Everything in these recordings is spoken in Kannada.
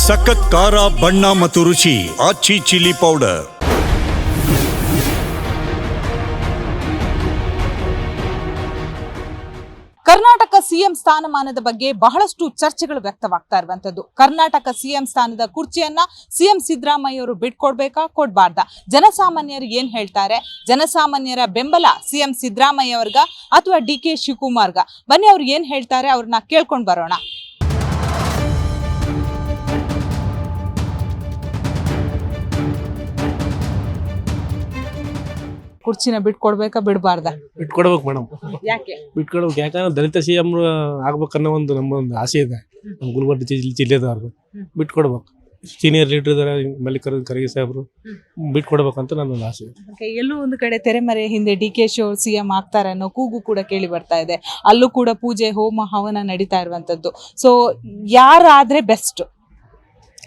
ಸಖತ್ ಖಾರ ಬಣ್ಣ ಮತ್ತು ರುಚಿ ಆಚಿ ಚಿಲ್ಲಿ ಪೌಡರ್. ಕರ್ನಾಟಕ ಸಿಎಂ ಸ್ಥಾನಮಾನದ ಬಗ್ಗೆ ಬಹಳಷ್ಟು ಚರ್ಚೆಗಳು ವ್ಯಕ್ತವಾಗ್ತಾ ಇರುವಂತದ್ದು. ಕರ್ನಾಟಕ ಸಿಎಂ ಸ್ಥಾನದ ಕುರ್ಚಿಯನ್ನ ಸಿಎಂ ಸಿದ್ದರಾಮಯ್ಯ ಅವರು ಬಿಟ್ಕೊಡ್ಬೇಕಾ ಕೊಡ್ಬಾರ್ದಾ? ಜನಸಾಮಾನ್ಯರು ಏನ್ ಹೇಳ್ತಾರೆ? ಜನಸಾಮಾನ್ಯರ ಬೆಂಬಲ ಸಿಎಂ ಸಿದ್ದರಾಮಯ್ಯ ಅವ್ರಿಗ ಅಥವಾ DK ಶಿವಕುಮಾರ್ಗ? ಬನ್ನಿ ಅವ್ರು ಏನ್ ಹೇಳ್ತಾರೆ ಅವ್ರನ್ನ ಕೇಳ್ಕೊಂಡ್ ಬರೋಣ. ಕುರ್ಚಿನ ಬಿಟ್ಕೊಡ್ಬೇಕಾ ಬಿಡಬಾರ್ದ? ಬಿಟ್ಕೊಡ್ಬೇಕು ಮೇಡಮ್. ಯಾಕೆ ಬಿಟ್ಕೊಡ್ಬೇಕು? ಯಾಕಂದ್ರೆ ದಲಿತ CM ಆಗ್ಬೇಕನ್ನೋ ಒಂದು ಆಸೆ ಇದೆ ನಮ್ಮ ಗುಲ್ಬರ್ಗ ಜಿಲ್ಲೆದವ್ರಿಗೆ. ಬಿಟ್ಕೊಡ್ಬೇಕು. ಸೀನಿಯರ್ ಲೀಡರ್ ಇದಾರೆ ಮಲ್ಲಿಕಾರ್ಜುನ ಖರ್ಗೆ ಸಾಹೇಬ್ರು, ಬಿಟ್ಕೊಡ್ಬೇಕಂತ ನನ್ನೊಂದು ಆಸೆ ಇದೆ. ಎಲ್ಲೂ ಒಂದು ಕಡೆ ತೆರೆಮರೆ ಹಿಂದೆ DK ಅವರು CM ಆಗ್ತಾರೆ ಅನ್ನೋ ಕೂಗು ಕೂಡ ಕೇಳಿ ಬರ್ತಾ ಇದೆ. ಅಲ್ಲೂ ಕೂಡ ಪೂಜೆ ಹೋಮ ಹವನ ನಡೀತಾ ಇರುವಂತದ್ದು. ಸೊ ಯಾರಾದ್ರೆ ಬೆಸ್ಟ್?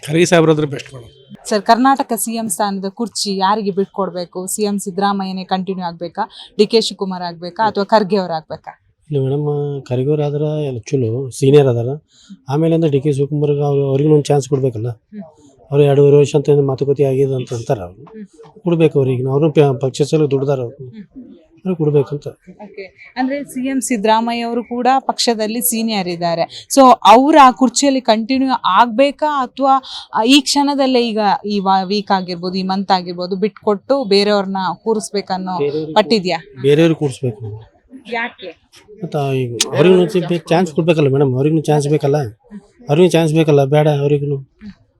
ಖರ್ಗೆ ಸಾಹೇಬ್ರಾದ್ರೆ best madam. Sir, Karnataka CM ಸ್ಥಾನದ ಕುರ್ಚಿ ಯಾರಿಗೆ ಬಿಟ್ಕೊಡ್ಬೇಕು? ಸಿಎಂ ಸಿದ್ದರಾಮಯ್ಯನೇ ಕಂಟಿನ್ಯೂ ಆಗ್ಬೇಕಾ, DK ಶಿವಕುಮಾರ್ ಆಗ್ಬೇಕಾ ಅಥವಾ ಖರ್ಗೆ ಅವ್ರು ಆಗ್ಬೇಕಾ? ಇಲ್ಲ ಮೇಡಮ್, ಖರ್ಗೆ ಅವ್ರು ಆದ್ರೆ ಎಲ್ಲ ಚಲೋ ಸೀನಿಯರ್ ಅದಾರ. ಆಮೇಲೆ DK ಶಿವಕುಮಾರ್ಗೆ ಅವ್ರಿಗೂ ಒಂದು ಚಾನ್ಸ್ ಕೊಡ್ಬೇಕಲ್ಲ. ಅವ್ರು 2.5 ವರ್ಷ ಅಂತ ಮಾತುಕತೆ ಆಗಿದೆ ಅಂತ ಅಂತಾರೆ. ಅವರು ಕೊಡ್ಬೇಕು ಅವ್ರಿಗೆ. ಅವರು ಪಕ್ಷ ಸಲ ದುಡ್ದಾರ, ಅವ್ರು ಕೊಡ್ಬೇಕಂತ. ಅಂದ್ರೆ ಸಿಎಂ ಸಿದ್ದರಾಮಯ್ಯ ಅವರು ಕೂಡ ಪಕ್ಷದಲ್ಲಿ ಸೀನಿಯರ್ ಇದ್ದಾರೆ. ಸೊ ಅವ್ರ ಆ ಕುರ್ಚಿಯಲ್ಲಿ ಕಂಟಿನ್ಯೂ ಆಗ್ಬೇಕಾ ಅಥವಾ ಈ ಕ್ಷಣದಲ್ಲೇ ಈಗ ಈ ವೀಕ್ ಆಗಿರ್ಬೋದು, ಈ ಮಂತ್ ಆಗಿರ್ಬೋದು ಬಿಟ್ಕೊಟ್ಟು ಬೇರೆಯವ್ರನ್ನ ಕೂರಿಸ್ಬೇಕನ್ನೋ ಪಟ್ಟಿದ್ಯಾ? ಬೇರೆಯವ್ರಿಗೆ ಕೂರಿಸ್ಬೇಕು. ಯಾಕೆ? ಮತ್ತು ಈಗ ಅವ್ರಿಗೂ ಚಾನ್ಸ್ ಕೊಡ್ಬೇಕಲ್ಲ ಮೇಡಮ್. ಅವ್ರಿಗೂ ಚಾನ್ಸ್ ಬೇಕಲ್ಲ. ಅವ್ರಿಗೂ ಚಾನ್ಸ್ ಬೇಕಲ್ಲ. ಬೇಡ ಅವ್ರಿಗೂ.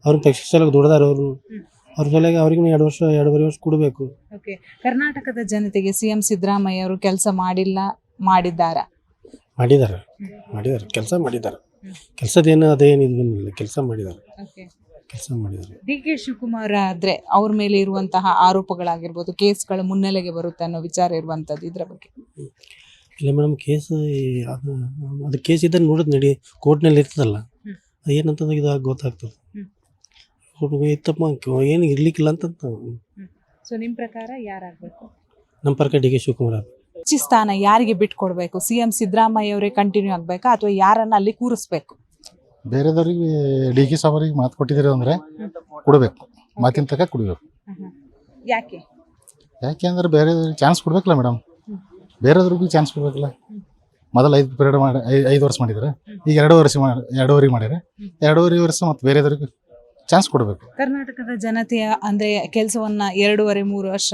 ಅವ್ರ ಪಕ್ಷ ಸಲ ದುಡ್ದಾರ. ಅವ್ರ ಸಲುವಾಗಿ ಅವ್ರಿಗೂ 2.5 ವರ್ಷ ಕೊಡಬೇಕು. ಕರ್ನಾಟಕದ ಜನತೆಗೆ ಸಿಎಂ ಸಿದ್ದರಾಮಯ್ಯ ಅವರು ಕೆಲಸ ಮಾಡಿದ್ದಾರೆ. ಕೆಲಸ ಮಾಡಿದ್ದಾರೆ. ಕೆಲಸದೇನು ಅದೇನು ಇದು ಕೆಲಸ ಮಾಡಿದ್ದಾರೆ. DK ಶಿವಕುಮಾರ್ ಆದ್ರೆ ಅವ್ರ ಮೇಲೆ ಇರುವಂತಹ ಆರೋಪಗಳಾಗಿರ್ಬೋದು, ಕೇಸ್ಗಳ ಮುನ್ನೆಲೆಗೆ ಬರುತ್ತೆ ಅನ್ನೋ ವಿಚಾರ ಇರುವಂತದ್ದು. ಇದ್ರ ಬಗ್ಗೆ ಇಲ್ಲ ಮೇಡಮ್, ಕೇಸ್ ಅದು ಕೇಸ್ ಇದ್ದರೆ ನೋಡೋದು ನಡಿ ಕೋರ್ಟ್ನಲ್ಲಿ ಇರ್ತದಲ್ಲ, ಏನಂತಂದ್ರೆ ಇದು ಗೊತ್ತಾಗ್ತದೆ. ತಪ್ಪ ಏನು ಇರ್ಲಿಕ್ಕಿಲ್ಲ ಅಂತ. ಸೊ ನಿಮ್ಮ ಪ್ರಕಾರ ಯಾರಾಗಬೇಕು? ನಮ್ಮ ಪ್ರಕಾರ DK ಶಿವಕುಮಾರ್. ಕುರ್ಚಿ ಸ್ಥಾನ ಯಾರಿಗೆ ಬಿಟ್ಕೊಡ್ಬೇಕು? ಸಿಎಂ ಸಿದ್ದರಾಮಯ್ಯ ಅವರೇ ಕಂಟಿನ್ಯೂ ಆಗ್ಬೇಕಾ ಅಥವಾ ಯಾರನ್ನ ಅಲ್ಲಿ ಕೂರಿಸ್ಬೇಕು? ಬೇರೆದವ್ರಿಗೆ DK ಸಾಹೇಬರಿಗೆ ಮಾತು ಕೊಟ್ಟಿದ್ದೀರಿ ಅಂದರೆ ಕೊಡಬೇಕು. ಮಾತಿನ ತನಕ ಕೊಡಬೇಕು. ಯಾಕೆ ಅಂದ್ರೆ ಬೇರೆದವ್ರಿಗೆ ಚಾನ್ಸ್ ಕೊಡ್ಬೇಕಲ್ಲ ಮೇಡಮ್. ಬೇರೆದವ್ರಿಗೆ ಚಾನ್ಸ್ ಕೊಡ್ಬೇಕಲ್ಲ. ಮೊದಲು 5 ವರ್ಷ ಮಾಡಿದ್ದಾರೆ. ಈಗ 2.5 ಮಾಡ್ಯಾರ. 2.5 ವರ್ಷ ಮತ್ತು ಬೇರೆದವ್ರಿಗೆ ಚಾನ್ಸ್ ಕೊಡಬೇಕು. ಕರ್ನಾಟಕದ ಜನತೆಯ ಅಂದ್ರೆ ಕೆಲಸವನ್ನ 2.5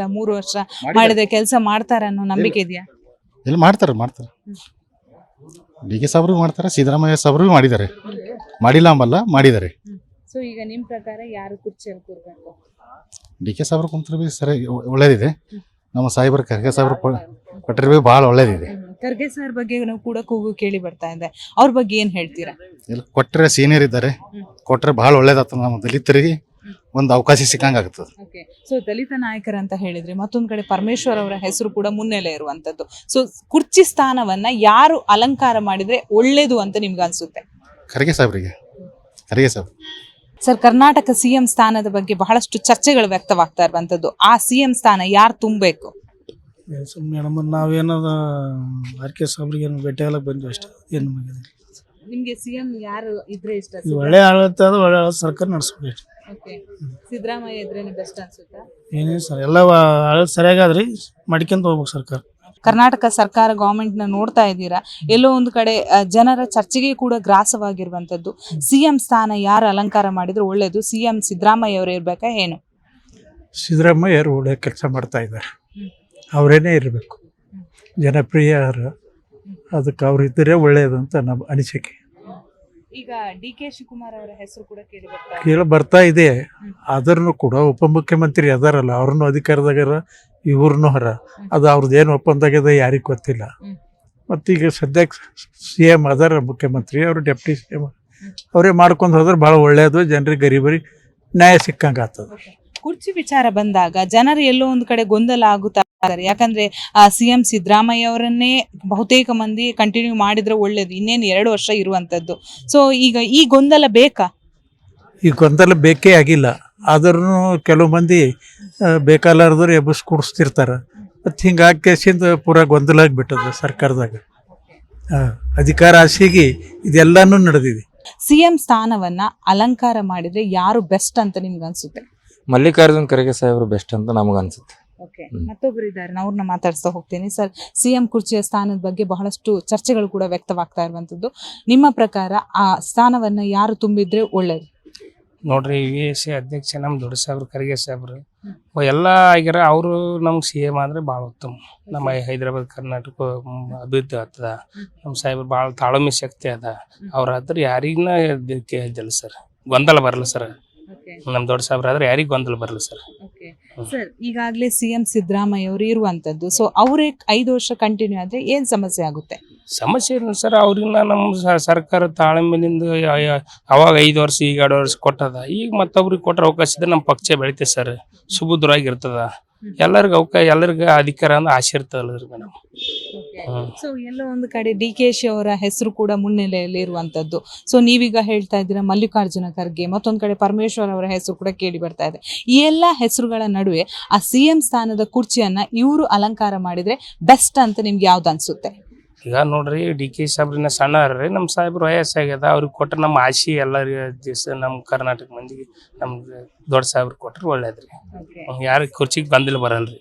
3 ವರ್ಷ ಮಾಡಿದ್ರೆ ಕೆಲಸ ಮಾಡ್ತಾರೆ ಅನ್ನೋ ನಂಬಿಕೆ ಇದೆಯಾ? ಎಲ್ಲಿ ಮಾಡ್ತಾರೆ. DK ಸಾಹೇಬ್ರು ಮಾಡ್ತಾರೆ, ಸಿದ್ದರಾಮಯ್ಯ ಸಾಹೇಬ್ರು ಮಾಡಿದ್ದಾರೆ. ಮಾಡಿಲ್ಲ ಅಂಬಲ್ಲ, ಮಾಡಿದ್ದಾರೆ. ಸೊ ಈಗ ನಿಮ್ಮ ಪ್ರಕಾರ ಯಾರು ಕುರ್ಚಿಯಲ್ಲಿ ಕೂರ್ಬೇಕು? DK ಸಾಹೇಬ್ರು ಕುಂತ್ರೆ ಸರಿ ಒಳ್ಳೇದಿದೆ. ನಮ್ಮ ಸಾಹೇಬ್ರ ಖರ್ಗೆ ಸಾಹೇಬ್ರು ಕೊಟ್ಟರೆ ಭಾಳ ಒಳ್ಳೇದಿದೆ. ಖರ್ಗೆ ಸರ್ ಬಗ್ಗೆ ಕೂಡ ಕೂಗು ಕೇಳಿ ಬರ್ತಾ ಇದೆ. ಅವ್ರ ಬಗ್ಗೆ ಏನ್ ಹೇಳ್ತೀರಾ? ಕೊಟ್ಟರೆ ಸೀನಿಯರ್ ಇದ್ದಾರೆ, ಕೊಟ್ಟರೆ ಭಾಳ ಒಳ್ಳೇದಾಗ್ತದೆ. ನಮ್ಮ ದಲಿತರಿಗೆ ಒಂದು ಅವಕಾಶ ಸಿಕ್ಕಂಗೆ ಆಗ್ತದೆ. ಸೊ ದಲಿತ ನಾಯಕರ ಅಂತ ಹೇಳಿದ್ರೆ ಮತ್ತೊಂದ್ ಕಡೆ ಪರಮೇಶ್ವರ್ ಅವರ ಹೆಸರು ಕೂಡ ಮುನ್ನೆಲೆ ಇರುವಂತದ್ದು. ಸೊ ಕುರ್ಚಿ ಸ್ಥಾನವನ್ನ ಯಾರು ಅಲಂಕಾರ ಮಾಡಿದ್ರೆ ಒಳ್ಳೇದು ಅಂತ ನಿಮ್ಗೆ ಅನ್ಸುತ್ತೆ? ಖರ್ಗೆ ಸಾಹೇಬ್ರಿಗೆ. ಖರ್ಗೆ ಸಾಹೇಬ್. ಸರ್, ಕರ್ನಾಟಕ ಸಿಎಂ ಸ್ಥಾನದ ಬಗ್ಗೆ ಬಹಳಷ್ಟು ಚರ್ಚೆಗಳು ವ್ಯಕ್ತವಾಗ್ತಾ ಇರುವಂತದ್ದು. ಆ ಸಿಎಂ ಸ್ಥಾನ ಯಾರು ತುಂಬಬೇಕು? ಮೇಡಮ್, ನಾವೇನದ RK ಸಾಹೇಬ್ರಿಗೆ ಭೇಟಿಯಾಗಕ್ಕೆ ಬಂದ್ವಿ ಅಷ್ಟೇ. ಏನು ನಿಮ್ಗೆ ಸಿಎಂ ಯಾರು ಇದ್ರೆ ಇಷ್ಟ? ಒಳ್ಳೆ ಆಡಳಿತ ಅದು, ಒಳ್ಳೆ ಸರ್ಕಾರ ನಡೆಸ್ಬೇಕು. ಸಿದ್ದರಾಮಯ್ಯ ಇದ್ರೇನೆ ಬೆಸ್ಟ್ ಅನ್ಸುತ್ತಾ? ಏನೇ ಸರ್, ಎಲ್ಲ ಆಡಳಿತ ಸರಿಯಾಗಾದ್ರಿ ಮಾಡ್ಕೊಂತ ಹೋಗ್ಬೇಕು ಸರ್ಕಾರ. ಕರ್ನಾಟಕ ಸರ್ಕಾರ ಗವರ್ಮೆಂಟ್ ನ ನೋಡ್ತಾ ಇದ್ದೀರಾ, ಎಲ್ಲೋ ಒಂದು ಕಡೆ ಜನರ ಚರ್ಚೆಗೆ ಕೂಡ ಗ್ರಾಸವಾಗಿರುವಂತದ್ದು. ಸಿಎಂ ಸ್ಥಾನ ಯಾರು ಅಲಂಕಾರ ಮಾಡಿದ್ರೆ ಒಳ್ಳೇದು? ಸಿಎಂ ಸಿದ್ದರಾಮಯ್ಯ ಅವರು ಇರ್ಬೇಕಾ ಏನು? ಸಿದ್ದರಾಮಯ್ಯ ಅವರು ಒಳ್ಳೆ ಕೆಲಸ ಮಾಡ್ತಾ ಇದ್ದಾರೆ. ಅವರೇನೇ ಇರಬೇಕು. ಜನಪ್ರಿಯ, ಅದಕ್ಕೆ ಅವರಿದ್ದರೆ ಒಳ್ಳೆಯದು ಅಂತ ನಮ್ಮ ಅನಿಸಿಕೆ. ಈಗ DK ಶಿವಕುಮಾರ್ ಅವರ ಹೆಸರು ಕೂಡ ಕೇಳಿ ಬರ್ತಾ ಇದೆ. ಆದ್ರೂ ಕೂಡ ಉಪಮುಖ್ಯಮಂತ್ರಿ ಅದಾರಲ್ಲ, ಅವ್ರನ್ನೂ ಅಧಿಕಾರದಾಗಾರ, ಇವ್ರನ್ನೂ ಅದು ಅವ್ರದ್ದೇನು ಒಪ್ಪಂದಾಗ್ಯದ ಯಾರಿಗೆ ಗೊತ್ತಿಲ್ಲ. ಮತ್ತೀಗ ಸದ್ಯಕ್ಕೆ CM ಅದಾರ ಮುಖ್ಯಮಂತ್ರಿ, ಅವರು ಡೆಪ್ಟಿ CM ಅವರೇ ಮಾಡ್ಕೊಂಡು ಹೋದ್ರೆ ಭಾಳ ಒಳ್ಳೆಯದು. ಜನರಿಗೆ ಗರೀಬರಿಗೆ ನ್ಯಾಯ ಸಿಕ್ಕಂಗೆ ಆಗ್ತದೆ. ಕುರ್ಚಿ ವಿಚಾರ ಬಂದಾಗ ಜನರು ಎಲ್ಲೋ ಒಂದು ಕಡೆ ಗೊಂದಲ ಆಗುತ್ತಾ ಇದ್ದಾರೆ. ಯಾಕಂದ್ರೆ ಸಿಎಂ ಸಿದ್ದರಾಮಯ್ಯ ಅವರನ್ನೇ ಬಹುತೇಕ ಮಂದಿ ಕಂಟಿನ್ಯೂ ಮಾಡಿದ್ರೆ ಒಳ್ಳೇದು, ಇನ್ನೇನು 2 ವರ್ಷ ಇರುವಂತದ್ದು. ಸೊ ಈಗ ಈ ಗೊಂದಲ ಬೇಕಾ? ಈ ಗೊಂದಲ ಬೇಕೇ ಆಗಿಲ್ಲ. ಆದ್ರೂ ಕೆಲವು ಮಂದಿ ಬೇಕಾಲಾರ್ದವ್ರು ಎಬ್ಬಿಸ್ ಕುಡಿಸ್ತಿರ್ತಾರೆ. ಮತ್ತು ಹಿಂಗಾಗಿ ಕೇಸಿಂದ ಪೂರಾ ಗೊಂದಲ ಆಗಿಬಿಟ್ಟದ ಸರ್ಕಾರದಾಗ. ಅಧಿಕಾರ ಆಸೆಗೆ ಇದೆಲ್ಲನೂ ನಡೆದಿದೆ. ಸಿಎಂ ಸ್ಥಾನವನ್ನ ಅಲಂಕಾರ ಮಾಡಿದ್ರೆ ಯಾರು ಬೆಸ್ಟ್ ಅಂತ ನಿಮ್ಗೆ ಅನ್ಸುತ್ತೆ? ಮಲ್ಲಿಕಾರ್ಜುನ್ ಖರ್ಗೆ ಸಾಹೇಬ್ರು ಬೆಸ್ಟ್ ಅಂತ ನಮಗ ಅನ್ಸುತ್ತೆ. ಮತ್ತೊಬ್ರು ಇದ್ದಾರೆ, ಅವ್ರನ್ನ ಮಾತಾಡ್ಸ್ತಾ ಹೋಗ್ತೀನಿ. ಸರ್, ಸಿಎಂ ಕುರ್ಚಿಯ ಸ್ಥಾನದ ಬಗ್ಗೆ ಬಹಳಷ್ಟು ಚರ್ಚೆಗಳು ಕೂಡ ವ್ಯಕ್ತವಾಗ್ತಾ ಇರುವಂತದ್ದು. ನಿಮ್ಮ ಪ್ರಕಾರ ಆ ಸ್ಥಾನವನ್ನ ಯಾರು ತುಂಬಿದ್ರೆ ಒಳ್ಳೇದು? ನೋಡ್ರಿ, UAC ಅಧ್ಯಕ್ಷ ನಮ್ಮ ದೊಡ್ಡ ಸಾಹೇಬ್ರು ಖರ್ಗೆ ಸಾಹೇಬ್ರು ಎಲ್ಲ ಆಗ್ಯಾರ. ಅವರು ನಮ್ಗೆ CM ಆದ್ರೆ ಭಾಳ ಉತ್ತಮ. ನಮ್ಮ ಹೈದರಾಬಾದ್ ಕರ್ನಾಟಕ ಅಭಿವೃದ್ಧಿ ಆಗ್ತದ. ನಮ್ಮ ಸಾಹೇಬ್ರು ಭಾಳ ತಾಳ್ಮೆ ಶಕ್ತಿ ಅದ. ಅವ್ರ ಹತ್ರ ಯಾರಿಗನ ಇದ್ದಿಲ್ಲ ಸರ್, ಗೊಂದಲ ಬರಲ್ಲ ಸರ್. ನಮ್ಮ ದೊಡ್ಡ ಸಾಹೇಬ್ರ ಆದ್ರೆ ಯಾರಿಗ ಗೊಂದಲ ಬರಲ್ಲ ಸರ್. ಸರ್, ಈಗಾಗಲೇ CM ಸಿದ್ದರಾಮಯ್ಯ ಅವರು ಇರುವಂತದ್ದು. ಸೊ ಅವರೇ 5 ವರ್ಷ ಕಂಟಿನ್ಯೂ ಆದ್ರೆ ಏನ್ ಸಮಸ್ಯೆ ಆಗುತ್ತೆ? ಸಮಸ್ಯೆ ಏನು ಸರ್, ಅವ್ರಿಗಿನ್ನ ನಮ್ಮ ಸರ್ಕಾರ ತಾಳ್ಮೆಲಿಂದ ಅವಾಗ 5 ವರ್ಷ ಈಗ 2 ವರ್ಷ ಕೊಟ್ಟದ. ಈಗ ಮತ್ತೊಬ್ರಿಗೆ ಕೊಟ್ಟರೆ ಅವಕಾಶ ಇದ್ರೆ ನಮ್ಮ ಪಕ್ಷ ಬೆಳಿತೆ ಸರ್, ಸುಭದ್ರವಾಗಿರ್ತದ. ಎಲ್ಲರಿಗೂ ಎಲ್ಲರಿಗೂ ಅಧಿಕಾರ ಅಂದ್ರೆ ಆಸೆ ಇರ್ತದಲ್ಲ ಮೇಡಮ್. ಸೊ ಎಲ್ಲೋ ಒಂದು ಕಡೆ DKಶಿ ಅವರ ಹೆಸರು ಕೂಡ ಮುನ್ನೆಲೆಯಲ್ಲಿ ಇರುವಂತದ್ದು. ಸೊ ನೀವೀಗ ಹೇಳ್ತಾ ಇದ್ದೀರಾ ಮಲ್ಲಿಕಾರ್ಜುನ ಖರ್ಗೆ, ಮತ್ತೊಂದ್ ಕಡೆ ಪರಮೇಶ್ವರ್ ಅವರ ಹೆಸರು ಕೂಡ ಕೇಳಿ ಬರ್ತಾ ಇದೆ. ಈ ಎಲ್ಲಾ ಹೆಸರುಗಳ ನಡುವೆ ಆ CM ಸ್ಥಾನದ ಕುರ್ಚಿಯನ್ನ ಇವರು ಅಲಂಕಾರ ಮಾಡಿದ್ರೆ ಬೆಸ್ಟ್ ಅಂತ ನಿಮ್ಗೆ ಯಾವ್ದು ಅನ್ಸುತ್ತೆ? ಈಗ ನೋಡ್ರಿ, DK ಸಾಹೇಬ್ರಿನ ಸಣ್ಣವ್ರಿ, ನಮ್ಮ ಸಾಹೇಬ್ರು ವಯಸ್ಸಾಗ್ಯದ. ಅವ್ರಿಗೆ ಕೊಟ್ರೆ ನಮ್ಮ ಆಸೆ ಎಲ್ಲರಿಗೆ ದಿವಸ ನಮ್ಮ ಕರ್ನಾಟಕ ಮಂದಿಗೆ ನಮ್ಗೆ ದೊಡ್ಡ ಸಾಹೇಬ್ರು ಕೊಟ್ರೆ ಒಳ್ಳೇದ್ರಿ. ಯಾರು ಕುರ್ಚಿಗೆ ಬಂದಿಲ್ಲ ಬರಲ್ರಿ.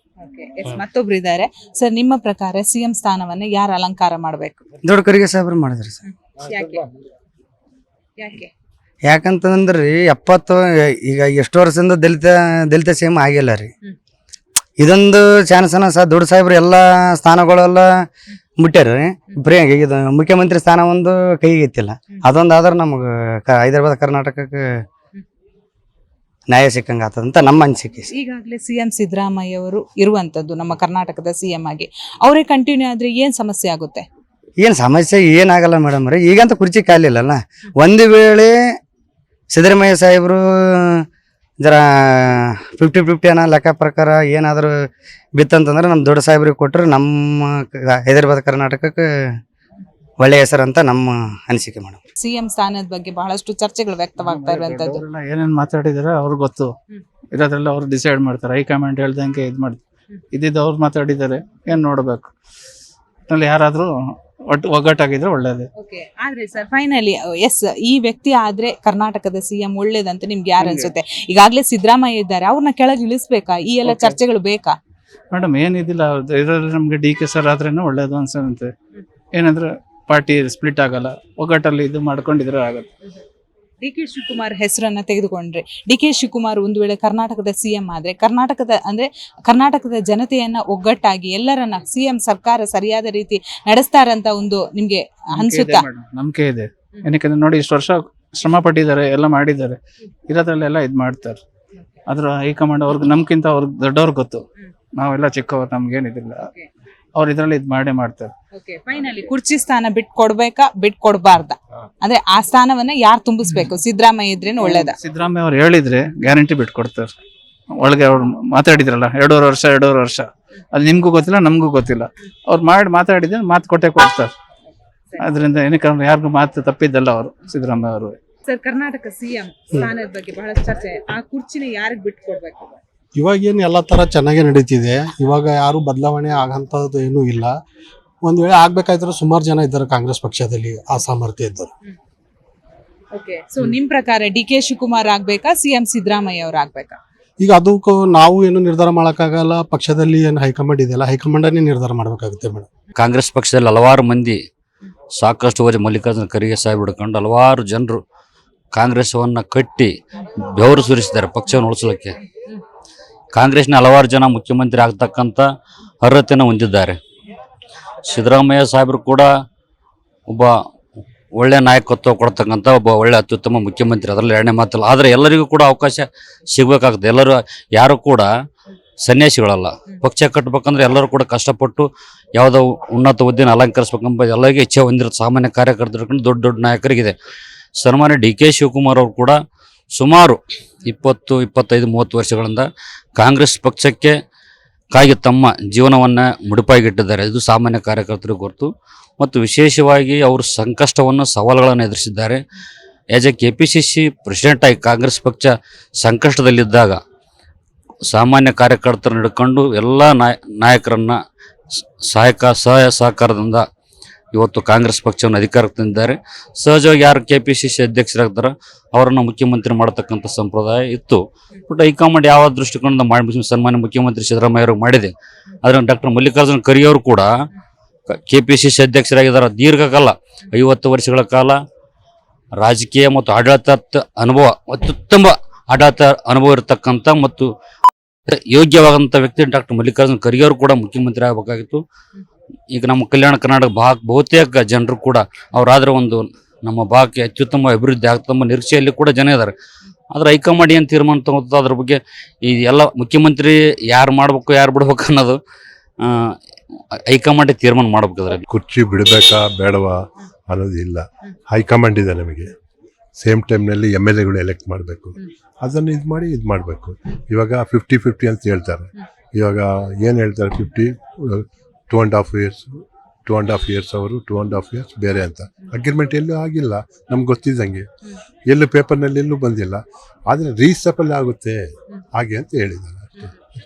ಮತ್ತೊಬ್ರು ಇದ್ದಾರೆ. ಸರ್, ನಿಮ್ಮ ಪ್ರಕಾರ CM ಸ್ಥಾನವನ್ನ ಯಾರು ಅಲಂಕಾರ ಮಾಡ್ಬೇಕು? ದೊಡ್ಡ ಖರ್ಗೆ ಸಾಹೇಬ್ರು ಮಾಡಿದ್ರಿ ಸರ್. ಯಾಕೆ? ಯಾಕಂತಂದ್ರಿ 70 ಈಗ ಎಷ್ಟು ವರ್ಷದಿಂದ ದಲಿತ CM ಆಗಿಲ್ಲ ರೀ. ಇದೊಂದು ಚಾನ್ಸನ ಸಹ ದೊಡ್ಡ ಸಾಹೇಬ್ರು ಎಲ್ಲ ಸ್ಥಾನಗಳೆಲ್ಲ ಮುಟ್ಟ್ಯಾರ. ಬರೀ ಇದು ಮುಖ್ಯಮಂತ್ರಿ ಸ್ಥಾನ ಒಂದು ಕೈಗೆ ಎತ್ತಿಲ್ಲ. ಅದೊಂದಾದ್ರೆ ನಮಗೆ ಹೈದರಾಬಾದ್ ಕರ್ನಾಟಕಕ್ಕೆ ನ್ಯಾಯ ಸಿಕ್ಕಂಗೆ ಆಗ್ತದಂತ ನಮ್ಮ ಅನಿಸಿಕೆ. ಈಗಾಗಲೇ CM ಸಿದ್ದರಾಮಯ್ಯ ಅವರು ಇರುವಂತದ್ದು ನಮ್ಮ ಕರ್ನಾಟಕದ CM ಆಗಿ. ಅವರೇ ಕಂಟಿನ್ಯೂ ಆದ್ರೆ ಏನ್ ಸಮಸ್ಯೆ ಆಗುತ್ತೆ? ಏನು ಸಮಸ್ಯೆ ಏನಾಗಲ್ಲ ಮೇಡಮ್ ರೀ. ಈಗಂತ ಕುರ್ಚಿ ಖಾಲಿಲ್ಲಲ್ಲ. ಒಂದು ವೇಳೆ ಸಿದ್ದರಾಮಯ್ಯ ಸಾಹೇಬರು ಜರ 50-50 ಅನ್ನೋ ಲೆಕ್ಕ ಪ್ರಕಾರ ಏನಾದರೂ ಬಿತ್ತಂತಂದ್ರೆ ನಮ್ಮ ದೊಡ್ಡ ಸಾಹೇಬ್ರಿಗೆ ಕೊಟ್ಟರೆ ನಮ್ಮ ಹೈದರಾಬಾದ್ ಕರ್ನಾಟಕಕ್ಕೆ ಒಳ್ಳೆಯ ಹೆಸರು ಅಂತ ನಮ್ಮ ಅನಿಸಿಕೆ ಮೇಡಮ್. CM ಸ್ಥಾನದ ಬಗ್ಗೆ ಬಹಳಷ್ಟು ಚರ್ಚೆಗಳು ವ್ಯಕ್ತವಾಗ್ತಾ ಇರುವಂತದ್ದು. ಏನೇನ್ ಮಾತಾಡಿದಾರೆ ಅವ್ರಿಗೆ ಗೊತ್ತು. ಇರೋದ್ರೆಲ್ಲ ಅವ್ರು ಡಿಸೈಡ್ ಮಾಡ್ತಾರೆ. ಹೈಕಮಾಂಡ್ ಹೇಳ್ದಂಗೆ ಇದು ಮಾಡ್ತಾರೆ. ಇದ್ದಿದ್ದು ಅವ್ರು ಮಾತಾಡಿದ್ದಾರೆ, ಏನ್ ನೋಡ್ಬೇಕು. ಅಲ್ಲಿ ಯಾರಾದ್ರೂ ಒಗ್ಗಟ್ಟಾಗಿದ್ರೆ ಒಳ್ಳೇದು. ಆದ್ರೆ ಸರ್, ಫೈನಲಿ ಎಸ್, ಈ ವ್ಯಕ್ತಿ ಆದ್ರೆ ಕರ್ನಾಟಕದ CM ಒಳ್ಳೇದಂತ ನಿಮ್ಗೆ ಯಾರು ಅನ್ಸುತ್ತೆ? ಈಗಾಗಲೇ ಸಿದ್ದರಾಮಯ್ಯ ಇದ್ದಾರೆ, ಅವ್ರನ್ನ ಕೆಳಗೆ ಇಳಿಸ್ಬೇಕಾ? ಈ ಎಲ್ಲ ಚರ್ಚೆಗಳು ಬೇಕಾ? ಮೇಡಮ್, ಏನಿದಿಲ್ಲ, ಇದರಲ್ಲಿ ನಮ್ಗೆ DK ಸರ್ ಆದ್ರೇನೆ ಒಳ್ಳೇದು ಅನ್ಸುತ್ತೆ. ಏನಂದ್ರೆ ಪಾರ್ಟಿ ಸ್ಪ್ಲಿಟ್ ಆಗಲ್ಲ, ಒಗ್ಗಟ್ಟಲ್ಲಿ ಇದು ಮಾಡ್ಕೊಂಡಿದ್ರೆ ಆಗತ್ತೆ. DK ಶಿವಕುಮಾರ್ ಹೆಸರನ್ನ ತೆಗೆದುಕೊಂಡ್ರೆ, DK ಶಿವಕುಮಾರ್ ಒಂದು ವೇಳೆ ಕರ್ನಾಟಕದ CM ಆದ್ರೆ ಕರ್ನಾಟಕದ ಜನತೆಯನ್ನ ಒಗ್ಗಟ್ಟಾಗಿ ಎಲ್ಲರನ್ನ CM ಸರ್ಕಾರ ಸರಿಯಾದ ರೀತಿ ನಡೆಸ್ತಾರಂತ ಒಂದು ನಿಮ್ಗೆ ಅನ್ಸುತ್ತಾ? ನಂಬಿಕೆ ಇದೆ. ಏನಕ್ಕೆ ನೋಡಿ, ಇಷ್ಟು ವರ್ಷ ಶ್ರಮ ಪಟ್ಟಿದ್ದಾರೆ, ಎಲ್ಲ ಮಾಡಿದ್ದಾರೆ. ಇರೋದ್ರಲ್ಲೆಲ್ಲ ಇದು ಮಾಡ್ತಾರೆ. ಅದ್ರ ಹೈಕಮಾಂಡ್ ಅವ್ರಿಗೆ ನಮ್ಗಿಂತ ಅವ್ರಿಗೆ ದೊಡ್ಡವ್ರಿಗೆ ಗೊತ್ತು. ನಾವೆಲ್ಲ ಚಿಕ್ಕವ್ರು, ನಮ್ಗೇನಿದಿಲ್ಲ. ಅವ್ರು ಇದ್ರಲ್ಲಿ ಇದು ಮಾಡೇ ಮಾಡ್ತಾರೆ. ಫೈನಲಿ ಕುರ್ಚಿ ಸ್ಥಾನ ಬಿಟ್ಕೊಡ್ಬೇಕಾ ಬಿಟ್ಕೊಡ್ಬಾರ್ದ? ಅಂದ್ರೆ ಆ ಸ್ಥಾನವನ್ನ ಯಾರು ತುಂಬಿಸ್ಬೇಕು? ಸಿದ್ದರಾಮಯ್ಯ ಇದ್ರೇನು ಒಳ್ಳೇದ? ಸಿದ್ದರಾಮಯ್ಯ ಅವ್ರು ಹೇಳಿದ್ರೆ ಗ್ಯಾರಂಟಿ ಬಿಟ್ಕೊಡ್ತಾರೆ. ಒಳಗೆ ಅವ್ರು ಮಾತಾಡಿದ್ರಲ್ಲ 2.5 ವರ್ಷ, ಅದು ನಿಮ್ಗೂ ಗೊತ್ತಿಲ್ಲ, ನಮಗೂ ಗೊತ್ತಿಲ್ಲ. ಅವ್ರು ಮಾತಾಡಿದ್ರೆ ಮಾತು ಕೊಟ್ಟೆ ಕೊಡ್ತಾರೆ. ಅದರಿಂದ ಏನಕ್ಕೆ ಯಾರಿಗೂ ಮಾತು ತಪ್ಪಿದ್ದಲ್ಲ ಅವರು, ಸಿದ್ದರಾಮಯ್ಯ ಅವರು. ಸರ್, ಕರ್ನಾಟಕ CM ಸ್ಥಾನದ ಬಗ್ಗೆ ಬಹಳಷ್ಟು ಚರ್ಚೆ. ಆ ಕುರ್ಚಿನ ಯಾರಿಗೆ ಬಿಟ್ಕೊಡ್ಬೇಕು? ಇವಾಗೇನು ಎಲ್ಲ ಥರ ಚೆನ್ನಾಗೇ ನಡೀತಿದೆ. ಇವಾಗ ಯಾರು ಬದಲಾವಣೆ ಆಗಂಥದ್ದು ಏನೂ ಇಲ್ಲ. ಒಂದು ವೇಳೆ ಆಗ್ಬೇಕಾದ್ರೆ ಸುಮಾರು ಜನ ಇದ್ದಾರೆ ಕಾಂಗ್ರೆಸ್ ಪಕ್ಷದಲ್ಲಿ ಆ ಸಾಮರ್ಥ್ಯ ಇದ್ದರು. ಸೊ ನಿಮ್ ಪ್ರಕಾರ DK ಶಿವಕುಮಾರ್ ಆಗ್ಬೇಕಾ, CM ಸಿದ್ದರಾಮಯ್ಯ ಅವ್ರು ಆಗ್ಬೇಕಾ? ಈಗ ಅದಕ್ಕೂ ನಾವು ಏನು ನಿರ್ಧಾರ ಮಾಡೋಕ್ಕಾಗಲ್ಲ. ಪಕ್ಷದಲ್ಲಿ ಏನು ಹೈಕಮಾಂಡ್ ಇದೆಯಲ್ಲ, ಹೈಕಮಾಂಡನ್ನೇ ನಿರ್ಧಾರ ಮಾಡಬೇಕಾಗುತ್ತೆ ಮೇಡಮ್. ಕಾಂಗ್ರೆಸ್ ಪಕ್ಷದಲ್ಲಿ ಹಲವಾರು ಮಂದಿ ಸಾಕಷ್ಟು ಓದಿ ಮಲ್ಲಿಕಾರ್ಜುನ ಖರ್ಗೆ ಸಾಹೇಬ್ ಹಿಡ್ಕೊಂಡು ಹಲವಾರು ಜನರು ಕಾಂಗ್ರೆಸ್ವನ್ನು ಕಟ್ಟಿ ಬೆವರು ಸುರಿಸಿದ್ದಾರೆ ಪಕ್ಷವನ್ನು ಉಳಿಸಲಿಕ್ಕೆ. ಕಾಂಗ್ರೆಸ್ನ ಹಲವಾರು ಜನ ಮುಖ್ಯಮಂತ್ರಿ ಆಗ್ತಕ್ಕಂಥ ಅರ್ಹತೆಯನ್ನು ಹೊಂದಿದ್ದಾರೆ. ಸಿದ್ದರಾಮಯ್ಯ ಸಾಹೇಬರು ಕೂಡ ಒಬ್ಬ ಒಳ್ಳೆಯ ನಾಯಕತ್ವ ಕೊಡ್ತಕ್ಕಂಥ ಒಬ್ಬ ಒಳ್ಳೆ ಅತ್ಯುತ್ತಮ ಮುಖ್ಯಮಂತ್ರಿ, ಅದರಲ್ಲಿ ಎರಡನೇ ಮಾತಿಲ್ಲ. ಆದರೆ ಎಲ್ಲರಿಗೂ ಕೂಡ ಅವಕಾಶ ಸಿಗಬೇಕಾಗ್ತದೆ. ಎಲ್ಲರೂ ಯಾರು ಕೂಡ ಸನ್ಯಾಸಿಗಳಲ್ಲ. ಪಕ್ಷ ಕಟ್ಟಬೇಕಂದ್ರೆ ಎಲ್ಲರೂ ಕೂಡ ಕಷ್ಟಪಟ್ಟು ಯಾವುದೋ ಉನ್ನತ ಹುದ್ದೆನ ಅಲಂಕರಿಸ್ಬೇಕಂಬ ಎಲ್ಲರಿಗೆ ಇಚ್ಛೆ ಹೊಂದಿರೋ ಸಾಮಾನ್ಯ ಕಾರ್ಯಕರ್ತರು ದೊಡ್ಡ ದೊಡ್ಡ ನಾಯಕರಿಗಿದೆ. ಸನ್ಮಾನ್ಯ DK ಶಿವಕುಮಾರ್ ಅವರು ಕೂಡ ಸುಮಾರು 20-25-30 ವರ್ಷಗಳಿಂದ ಕಾಂಗ್ರೆಸ್ ಪಕ್ಷಕ್ಕೆ ಕಾಗಿ ತಮ್ಮ ಜೀವನವನ್ನು ಮುಡಿಪಾಗಿಟ್ಟಿದ್ದಾರೆ. ಇದು ಸಾಮಾನ್ಯ ಕಾರ್ಯಕರ್ತರಿಗೆ ಗೊತ್ತು. ಮತ್ತು ವಿಶೇಷವಾಗಿ ಅವರು ಸಂಕಷ್ಟವನ್ನು ಸವಾಲುಗಳನ್ನು ಎದುರಿಸಿದ್ದಾರೆ. ಆ್ಯಸ್ ಎ KPCC ಪ್ರೆಸಿಡೆಂಟಾಗಿ ಕಾಂಗ್ರೆಸ್ ಪಕ್ಷ ಸಂಕಷ್ಟದಲ್ಲಿದ್ದಾಗ ಸಾಮಾನ್ಯ ಕಾರ್ಯಕರ್ತರನ್ನು ಹಿಡ್ಕೊಂಡು ಎಲ್ಲ ನಾಯಕರನ್ನು ಸಹಾಯ ಸಹಕಾರದಿಂದ ಇವತ್ತು ಕಾಂಗ್ರೆಸ್ ಪಕ್ಷವನ್ನು ಅಧಿಕಾರಕ್ಕೆ ತಂದಿದ್ದಾರೆ. ಸಹಜವಾಗಿ ಯಾರು KPCC ಅಧ್ಯಕ್ಷರಾಗ್ತಾರ ಅವರನ್ನು ಮುಖ್ಯಮಂತ್ರಿ ಮಾಡತಕ್ಕಂಥ ಸಂಪ್ರದಾಯ ಇತ್ತು. ಬಟ್ ಹೈಕಮಾಂಡ್ ಯಾವ ದೃಷ್ಟಿಕೋನದಿಂದ ಮಾಡಿ ಸನ್ಮಾನ್ಯ ಮುಖ್ಯಮಂತ್ರಿ ಸಿದ್ದರಾಮಯ್ಯ ಅವರು ಮಾಡಿದೆ. ಆದರೆ ಡಾಕ್ಟರ್ ಮಲ್ಲಿಕಾರ್ಜುನ ಖರ್ಗೆ ಅವರು ಕೂಡ KPCC ಅಧ್ಯಕ್ಷರಾಗಿದ್ದಾರೆ. ದೀರ್ಘಕಾಲ 50 ವರ್ಷಗಳ ಕಾಲ ರಾಜಕೀಯ ಮತ್ತು ಆಡಳಿತ ಅನುಭವ, ಅತ್ಯುತ್ತಮ ಆಡಳಿತ ಅನುಭವ ಇರತಕ್ಕಂಥ ಮತ್ತು ಯೋಗ್ಯವಾದಂಥ ವ್ಯಕ್ತಿ ಡಾಕ್ಟರ್ ಮಲ್ಲಿಕಾರ್ಜುನ ಖರ್ಗೆ ಅವರು ಕೂಡ ಮುಖ್ಯಮಂತ್ರಿ ಆಗಬೇಕಾಗಿತ್ತು. ಈಗ ನಮ್ಮ ಕಲ್ಯಾಣ ಕರ್ನಾಟಕ ಬಹುತೇಕ ಜನರು ಕೂಡ ಅವರಾದ್ರೆ ಒಂದು ನಮ್ಮ ಭಾಗಕ್ಕೆ ಅತ್ಯುತ್ತಮ ಅಭಿವೃದ್ಧಿ ಆಗ್ತಮ್ಮ ನಿರೀಕ್ಷೆಯಲ್ಲಿ ಕೂಡ ಜನ ಇದ್ದಾರೆ. ಆದ್ರೆ ಹೈಕಮಾಂಡ್ ಏನು ತೀರ್ಮಾನ ತಗೋತೋ ಅದ್ರ ಬಗ್ಗೆ ಈ ಎಲ್ಲ ಮುಖ್ಯಮಂತ್ರಿ ಯಾರು ಮಾಡ್ಬೇಕು ಯಾರು ಬಿಡ್ಬೇಕು ಅನ್ನೋದು ಹೈಕಮಾಂಡ್ ತೀರ್ಮಾನ ಮಾಡ್ಬೇಕಾದ್ರೆ. ಕುರ್ಚಿ ಬಿಡಬೇಕಾ ಬೇಡವಾ ಅನ್ನೋದು ಇಲ್ಲ, ಹೈಕಮಾಂಡ್ ಇದೆ ನಮಗೆ. ಸೇಮ್ ಟೈಮ್ನಲ್ಲಿ MLAಗಳು ಎಲೆಕ್ಟ್ ಮಾಡಬೇಕು, ಅದನ್ನು ಇದು ಮಾಡಬೇಕು. ಇವಾಗ 50-50 ಅಂತ ಹೇಳ್ತಾರೆ. ಇವಾಗ ಏನು ಹೇಳ್ತಾರೆ 50 2.5 years ಅವರು 2.5 years ಬೇರೆ ಅಂತ. ಅಗ್ರಿಮೆಂಟ್ ಎಲ್ಲೂ ಆಗಿಲ್ಲ ನಮ್ಗೆ ಗೊತ್ತಿದ್ದಂಗೆ, ಎಲ್ಲೂ ಪೇಪರ್ನಲ್ಲಿ ಎಲ್ಲೂ ಬಂದಿಲ್ಲ. ಆದರೆ ರೀಸಬಲ್ ಆಗುತ್ತೆ ಹಾಗೆ ಅಂತ ಹೇಳಿದ್ದಾರೆ.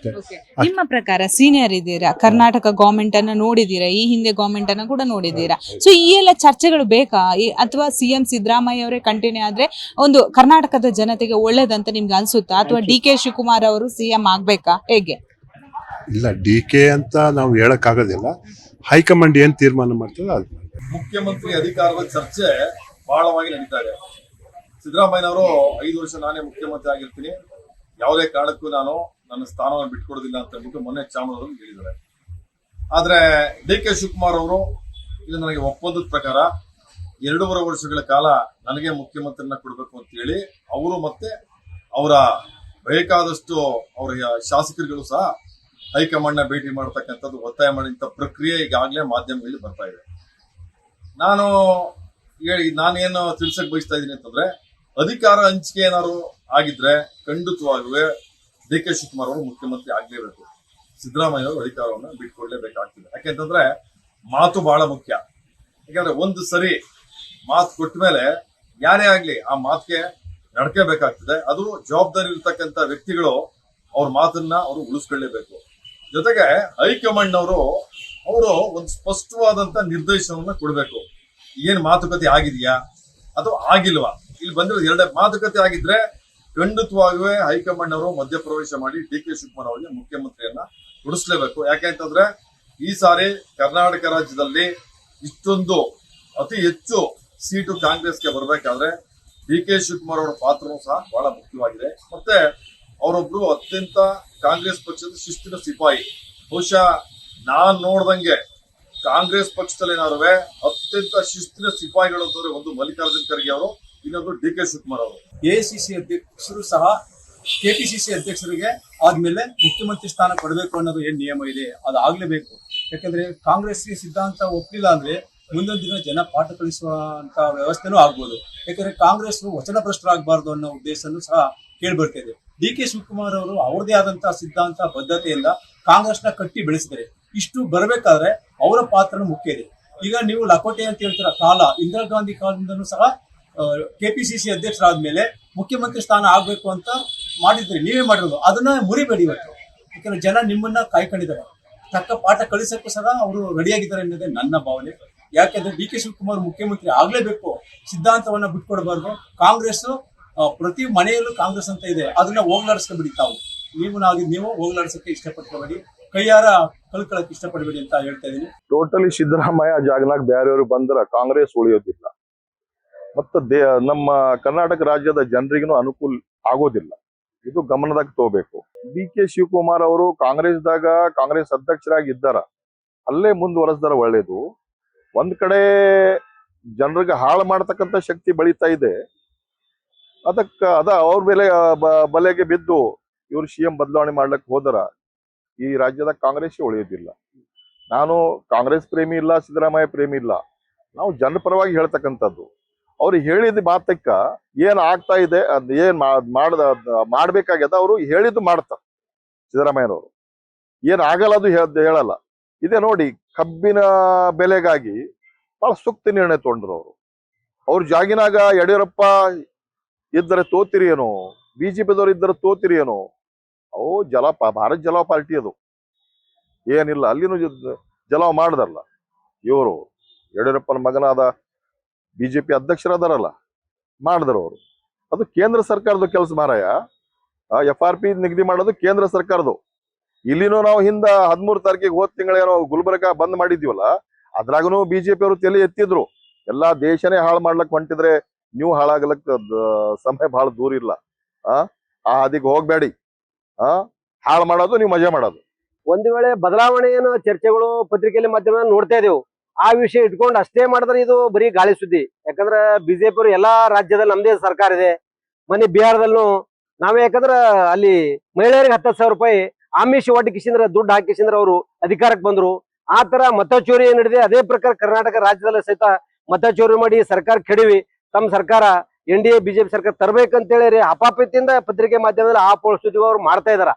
ನಿಮ್ಮ ಪ್ರಕಾರ ಸೀನಿಯರ್ ಇದ್ದೀರಾ, ಕರ್ನಾಟಕ ಗವರ್ಮೆಂಟ್ ಅನ್ನ ನೋಡಿದೀರಾ, ಈ ಹಿಂದೆ ಗವರ್ಮೆಂಟ್ ಅನ್ನ ಕೂಡ ನೋಡಿದೀರಾ. ಸೊ ಈ ಎಲ್ಲ ಚರ್ಚೆಗಳು ಬೇಕಾ, ಅಥವಾ CM ಸಿದ್ದರಾಮಯ್ಯ ಅವರೇ ಕಂಟಿನ್ಯೂ ಆದ್ರೆ ಒಂದು ಕರ್ನಾಟಕದ ಜನತೆಗೆ ಒಳ್ಳೇದಂತ ನಿಮ್ಗೆ ಅನ್ಸುತ್ತಾ, ಅಥವಾ DK ಶಿವಕುಮಾರ್ ಅವರು CM ಆಗ್ಬೇಕಾ, ಹೇಗೆ? ಇಲ್ಲ, DK ಅಂತ ನಾವು ಹೇಳಕ್ಕಾಗೋದಿಲ್ಲ. ಹೈಕಮಾಂಡ್ ಏನ್ ತೀರ್ಮಾನ ಮಾಡ್ತದೆ ಅದು. ಮುಖ್ಯಮಂತ್ರಿ ಅಧಿಕಾರದ ಚರ್ಚೆ ಬಹಳವಾಗಿ ನಡೀತಾ ಇದೆ. ಸಿದ್ದರಾಮಯ್ಯನವರು 5 ವರ್ಷ ನಾನೇ ಮುಖ್ಯಮಂತ್ರಿ ಆಗಿರ್ತೀನಿ, ಯಾವುದೇ ಕಾರಣಕ್ಕೂ ನಾನು ನನ್ನ ಸ್ಥಾನವನ್ನು ಬಿಟ್ಕೊಡೋದಿಲ್ಲ ಅಂತ ಹೇಳ್ಬಿಟ್ಟು ಮೊನ್ನೆ ಚಾಮರಾಜನಗರದಲ್ಲಿ ಹೇಳಿದ್ದಾರೆ. ಆದ್ರೆ DK ಶಿವಕುಮಾರ್ ಅವರು ಇದು ನನಗೆ ಒಪ್ಪಂದದ ಪ್ರಕಾರ 2.5 ವರ್ಷಗಳ ಕಾಲ ನನಗೆ ಮುಖ್ಯಮಂತ್ರಿನ ಕೊಡಬೇಕು ಅಂತ ಹೇಳಿ ಅವರು ಮತ್ತೆ ಅವರ ಬೇಕಾದಷ್ಟು ಅವರ ಶಾಸಕರುಗಳು ಸಹ ಹೈಕಮಾಂಡ್ನ ಭೇಟಿ ಮಾಡತಕ್ಕಂಥದ್ದು ಒತ್ತಾಯ ಮಾಡಿದಂಥ ಪ್ರಕ್ರಿಯೆ ಈಗಾಗಲೇ ಮಾಧ್ಯಮಗಳಲ್ಲಿ ಬರ್ತಾ ಇದೆ. ನಾನೇನು ತಿಳ್ಸಕ್ ಬಯಸ್ತಾ ಇದ್ದೀನಿ ಅಂತಂದ್ರೆ, ಅಧಿಕಾರ ಹಂಚಿಕೆ ಏನಾದ್ರು ಆಗಿದ್ರೆ ಖಂಡಿತವಾಗುವೆ DK ಶಿವಕುಮಾರ್ ಅವರು ಮುಖ್ಯಮಂತ್ರಿ ಆಗ್ಲೇಬೇಕು. ಸಿದ್ದರಾಮಯ್ಯ ಅವರು ಅಧಿಕಾರವನ್ನು ಬಿಟ್ಕೊಡ್ಲೇಬೇಕಾಗ್ತದೆ. ಯಾಕೆಂತಂದ್ರೆ ಮಾತು ಬಹಳ ಮುಖ್ಯ. ಯಾಕಂದ್ರೆ ಒಂದು ಸರಿ ಮಾತು ಕೊಟ್ಟ ಮೇಲೆ ಯಾರೇ ಆಗ್ಲಿ ಆ ಮಾತಿಗೆ ನಡ್ಕೋಬೇಕಾಗ್ತದೆ. ಅದು ಜವಾಬ್ದಾರಿ ಇರ್ತಕ್ಕಂಥ ವ್ಯಕ್ತಿಗಳು ಅವ್ರ ಮಾತನ್ನ ಅವರು ಉಳಿಸ್ಕೊಳ್ಳೇಬೇಕು. ಜೊತೆಗೆ ಹೈಕಮಾಂಡ್ ಅವರು ಒಂದು ಸ್ಪಷ್ಟವಾದಂತ ನಿರ್ದೇಶನವನ್ನ ಕೊಡಬೇಕು. ಏನ್ ಮಾತುಕತೆ ಆಗಿದೆಯಾ ಅದು ಆಗಿಲ್ವಾ, ಇಲ್ಲಿ ಬಂದಿರೋದು 2 ಮಾತುಕತೆ ಆಗಿದ್ರೆ ಖಂಡಿತವಾಗುವೆ ಹೈಕಮಾಂಡ್ ಅವರು ಮಧ್ಯಪ್ರವೇಶ ಮಾಡಿ DK ಶಿವಕುಮಾರ್ ಅವರಿಗೆ ಮುಖ್ಯಮಂತ್ರಿಯನ್ನ ಕೊಡಿಸ್ಲೇಬೇಕು. ಯಾಕೆಂತಂದ್ರೆ ಈ ಸಾರಿ ಕರ್ನಾಟಕ ರಾಜ್ಯದಲ್ಲಿ ಇಷ್ಟೊಂದು ಅತಿ ಹೆಚ್ಚು ಸೀಟು ಕಾಂಗ್ರೆಸ್ಗೆ ಬರಬೇಕಾದ್ರೆ DK ಶಿವಕುಮಾರ್ ಅವರ ಪಾತ್ರನೂ ಸಹ ಬಹಳ ಮುಖ್ಯವಾಗಿದೆ. ಮತ್ತೆ ಅವರೊಬ್ರು ಅತ್ಯಂತ ಕಾಂಗ್ರೆಸ್ ಪಕ್ಷದ ಶಿಸ್ತಿನ ಸಿಪಾಯಿ. ಬಹುಶಃ ನಾನ್ ನೋಡ್ದಂಗೆ ಕಾಂಗ್ರೆಸ್ ಪಕ್ಷದಲ್ಲಿ ಏನಾದ್ರು ಅತ್ಯಂತ ಶಿಸ್ತಿನ ಸಿಪಾಯಿಗಳು ಅಂತಂದ್ರೆ ಒಂದು ಮಲ್ಲಿಕಾರ್ಜುನ ಖರ್ಗೆ ಅವರು, ಇನ್ನೊಂದು DK ಶಿವಕುಮಾರ್ ಅವರು. ACC ಅಧ್ಯಕ್ಷರು ಸಹ KPCC ಅಧ್ಯಕ್ಷರಿಗೆ ಆದ್ಮೇಲೆ ಮುಖ್ಯಮಂತ್ರಿ ಸ್ಥಾನ ಕೊಡಬೇಕು ಅನ್ನೋದು ಏನ್ ನಿಯಮ ಇದೆ ಅದು ಆಗ್ಲೇಬೇಕು. ಯಾಕಂದ್ರೆ ಕಾಂಗ್ರೆಸ್ಗೆ ಸಿದ್ಧಾಂತ ಒಪ್ಪಲಿಲ್ಲ ಅಂದ್ರೆ ಮುಂದೊಂದು ದಿನ ಜನ ಪಾಠ ಕಲಿಸುವಂತ ವ್ಯವಸ್ಥೆನೂ ಆಗ್ಬೋದು. ಯಾಕಂದ್ರೆ ಕಾಂಗ್ರೆಸ್ ವಚನಭ್ರಷ್ಟರಾಗಬಾರ್ದು ಅನ್ನೋ ಉದ್ದೇಶನೂ ಸಹ ಕೇಳ್ಬರ್ತಾ ಇದೆ. DK ಶಿವಕುಮಾರ್ ಅವರು ಅವ್ರದೇ ಆದಂತಹ ಸಿದ್ಧಾಂತ ಬದ್ಧತೆಯಿಂದ ಕಾಂಗ್ರೆಸ್ನ ಕಟ್ಟಿ ಬೆಳೆಸಿದ್ದಾರೆ. ಇಷ್ಟು ಬರಬೇಕಾದ್ರೆ ಅವರ ಪಾತ್ರನೂ ಮುಖ್ಯ ಇದೆ. ಈಗ ನೀವು ಲಕೋಟೆ ಅಂತ ಹೇಳ್ತೀರ, ಕಾಲ ಇಂದಿರಾ ಗಾಂಧಿ ಕಾಲದಿಂದನೂ ಸಹ KPCC ಅಧ್ಯಕ್ಷರಾದ್ಮೇಲೆ ಮುಖ್ಯಮಂತ್ರಿ ಸ್ಥಾನ ಆಗ್ಬೇಕು ಅಂತ ಮಾಡಿದ್ರಿ, ನೀವೇ ಮಾಡಿರೋದು. ಅದನ್ನ ಮುರಿಬೇಡಿ ಇವತ್ತು. ಯಾಕಂದ್ರೆ ಜನ ನಿಮ್ಮನ್ನ ಕಾಯ್ಕೊಂಡಿದ್ದಾರೆ, ತಕ್ಕ ಪಾಠ ಕಳಿಸಕ್ಕೂ ಸಹ ಅವರು ರೆಡಿಯಾಗಿದ್ದಾರೆ ಅನ್ನೋದೇ ನನ್ನ ಭಾವನೆ. ಯಾಕೆಂದ್ರೆ DK ಶಿವಕುಮಾರ್ ಮುಖ್ಯಮಂತ್ರಿ ಆಗ್ಲೇಬೇಕು, ಸಿದ್ಧಾಂತವನ್ನ ಬಿಟ್ಕೊಡ್ಬಾರ್ದು. ಕಾಂಗ್ರೆಸ್ ಪ್ರತಿ ಮನೆಯಲ್ಲೂ ಕಾಂಗ್ರೆಸ್ ಅಂತ ಇದೆ, ಅದನ್ನ ಹೋಗ್ಲಾಡಿಸ್ಕೊಬೇಡಿ. ನೀವು ಹೋಗ್ಲಾಡಿಸಕ್ಕೆ ಇಷ್ಟಪಡ್ಕೋಬೇಡಿ, ಕೈಯಾರ ಕಳ್ಕೊಳಕ್ ಇಷ್ಟಪಡಬೇಡಿ ಅಂತ ಹೇಳ್ತಾ ಇದೀನಿ. ಟೋಟಲಿ ಸಿದ್ದರಾಮಯ್ಯ ಜಾಗನಾಗ ಬೇರೆಯವರು ಬಂದ್ರ ಕಾಂಗ್ರೆಸ್ ಉಳಿಯೋದಿಲ್ಲ, ಮತ್ತೆ ನಮ್ಮ ಕರ್ನಾಟಕ ರಾಜ್ಯದ ಜನರಿಗೂ ಅನುಕೂಲ ಆಗೋದಿಲ್ಲ. ಇದು ಗಮನದಾಗ ತಗೋಬೇಕು. DK ಶಿವಕುಮಾರ್ ಅವರು ಕಾಂಗ್ರೆಸ್ ಅಧ್ಯಕ್ಷರಾಗಿ ಇದ್ದಾರ, ಅಲ್ಲೇ ಮುಂದುವರೆಸ್ದಾರ ಒಳ್ಳೇದು. ಒಂದ್ ಕಡೆ ಜನರಿಗೆ ಹಾಳು ಮಾಡತಕ್ಕಂತ ಶಕ್ತಿ ಬೆಳೀತಾ ಇದೆ, ಅವ್ರ ಬಲೆಗೆ ಬಿದ್ದು ಇವ್ರು CM ಬದಲಾವಣೆ ಮಾಡ್ಲಿಕ್ಕೆ ಹೋದರ ಈ ರಾಜ್ಯದ ಕಾಂಗ್ರೆಸ್ ಉಳಿಯೋದಿಲ್ಲ. ನಾನು ಕಾಂಗ್ರೆಸ್ ಪ್ರೇಮಿ ಇಲ್ಲ, ಸಿದ್ದರಾಮಯ್ಯ ಪ್ರೇಮಿ ಇಲ್ಲ, ನಾವು ಜನರ ಪರವಾಗಿ ಹೇಳ್ತಕ್ಕಂಥದ್ದು. ಅವ್ರು ಹೇಳಿದ ಮಾತಕ್ಕ ಏನ್ ಆಗ್ತಾ ಇದೆ, ಅದ್ ಏನ್ ಮಾಡ್ಬೇಕಾಗ್ಯದ ಅವ್ರು ಹೇಳಿದ್ದು ಮಾಡ್ತಾರೆ. ಸಿದ್ದರಾಮಯ್ಯನವರು ಏನ್ ಆಗಲ್ಲ ಅದು ಹೇಳಲ್ಲ. ಇದೇ ನೋಡಿ, ಕಬ್ಬಿನ ಬೆಲೆಗಾಗಿ ಬಹಳ ಸೂಕ್ತ ನಿರ್ಣಯ ತಗೊಂಡ್ರು. ಅವ್ರ ಜಾಗಿನಾಗ ಯಡಿಯೂರಪ್ಪ ಇದ್ದರೆ ತೋತಿರಿ ಏನೋ, BJPದವ್ರು ಇದ್ದರೆ ತೋತಿರಿ ಏನೋ. ಭಾರತ್ ಜಲವ ಪಾರ್ಟಿ ಅದು ಏನಿಲ್ಲ, ಅಲ್ಲಿನೂ ಜಲವ ಮಾಡ್ದಲ್ಲ ಇವರು. ಯಡಿಯೂರಪ್ಪನ ಮಗನಾದ ಬಿಜೆಪಿ ಅಧ್ಯಕ್ಷರದಾರಲ್ಲ ಮಾಡಿದ್ರು ಅವರು. ಅದು ಕೇಂದ್ರ ಸರ್ಕಾರದ ಕೆಲಸ ಮಾರಾಯ. FRP ನಿಗದಿ ಮಾಡೋದು ಕೇಂದ್ರ ಸರ್ಕಾರದ್ದು. ಇಲ್ಲಿನೂ ನಾವು ಹಿಂದ 13 ತಾರೀಕಿಗೆ ಹೋದ ತಿಂಗಳೇನೋ ಗುಲ್ಬರ್ಗ ಬಂದ್ ಮಾಡಿದ್ವಲ್ಲ, ಅದ್ರಾಗನು ಬಿಜೆಪಿ ಅವರು ತಲೆ ಎತ್ತಿದ್ರು. ಎಲ್ಲಾ ದೇಶನೇ ಹಾಳು ಮಾಡ್ಲಕ್ ಹೊಂಟಿದ್ರೆ ನೀವು ಹಾಳಾಗ್ಲಕ್ ಸಮಯ ಬಹಳ ದೂರ ಇಲ್ಲ. ಆ ಹಾದಿಗೆ ಹೋಗ್ಬೇಡಿ. ಹಾಳು ಮಾಡೋದು, ನೀವು ಮಜಾ ಮಾಡೋದು. ಒಂದು ವೇಳೆ ಬದಲಾವಣೆ ಏನು ಚರ್ಚೆಗಳು ಪತ್ರಿಕೆಯಲ್ಲಿ ಮಾಧ್ಯಮ ನೋಡ್ತಾ ಇದೆವು, ಆ ವಿಷಯ ಇಟ್ಕೊಂಡು ಅಷ್ಟೇ ಮಾಡಿದ್ರೆ ಇದು ಬರೀ ಗಾಳಿ ಸುದ್ದಿ. ಯಾಕಂದ್ರೆ ಬಿಜೆಪಿ ಅವರು ಎಲ್ಲಾ ರಾಜ್ಯದಲ್ಲಿ ನಮ್ದೇ ಸರ್ಕಾರ ಇದೆ. ಮೊನ್ನೆ ಬಿಹಾರದಲ್ಲೂ ನಾವೇ, ಯಾಕಂದ್ರ ಅಲ್ಲಿ ಮಹಿಳೆಯರಿಗೆ 10,000 ರೂಪಾಯಿ ಆಮಿಷ ಒಡ್ಡಿಸಿಂದ್ರ ದುಡ್ಡು ಹಾಕಿಸಿಂದ್ರ ಅವರು ಅಧಿಕಾರಕ್ಕೆ ಬಂದ್ರು. ಆ ತರ ಮತ ಚೋರಿ ನಡೆದಿದೆ. ಅದೇ ಪ್ರಕಾರ ಕರ್ನಾಟಕ ರಾಜ್ಯದಲ್ಲಿ ಸಹಿತ ಮತ ಚೋರಿ ಮಾಡಿ ಸರ್ಕಾರ ಕೆಡವಿ ತಮ್ಮ ಸರ್ಕಾರ NDA ಬಿಜೆಪಿ ಸರ್ಕಾರ ತರಬೇಕಂತೇಳಿ ಅಪಾಪಿತಿಯಿಂದ ಪತ್ರಿಕೆ ಮಾಧ್ಯಮದಲ್ಲಿ ಆ ಸುದ್ದಿ ಅವರು ಮಾಡ್ತಾ ಇದಾರ.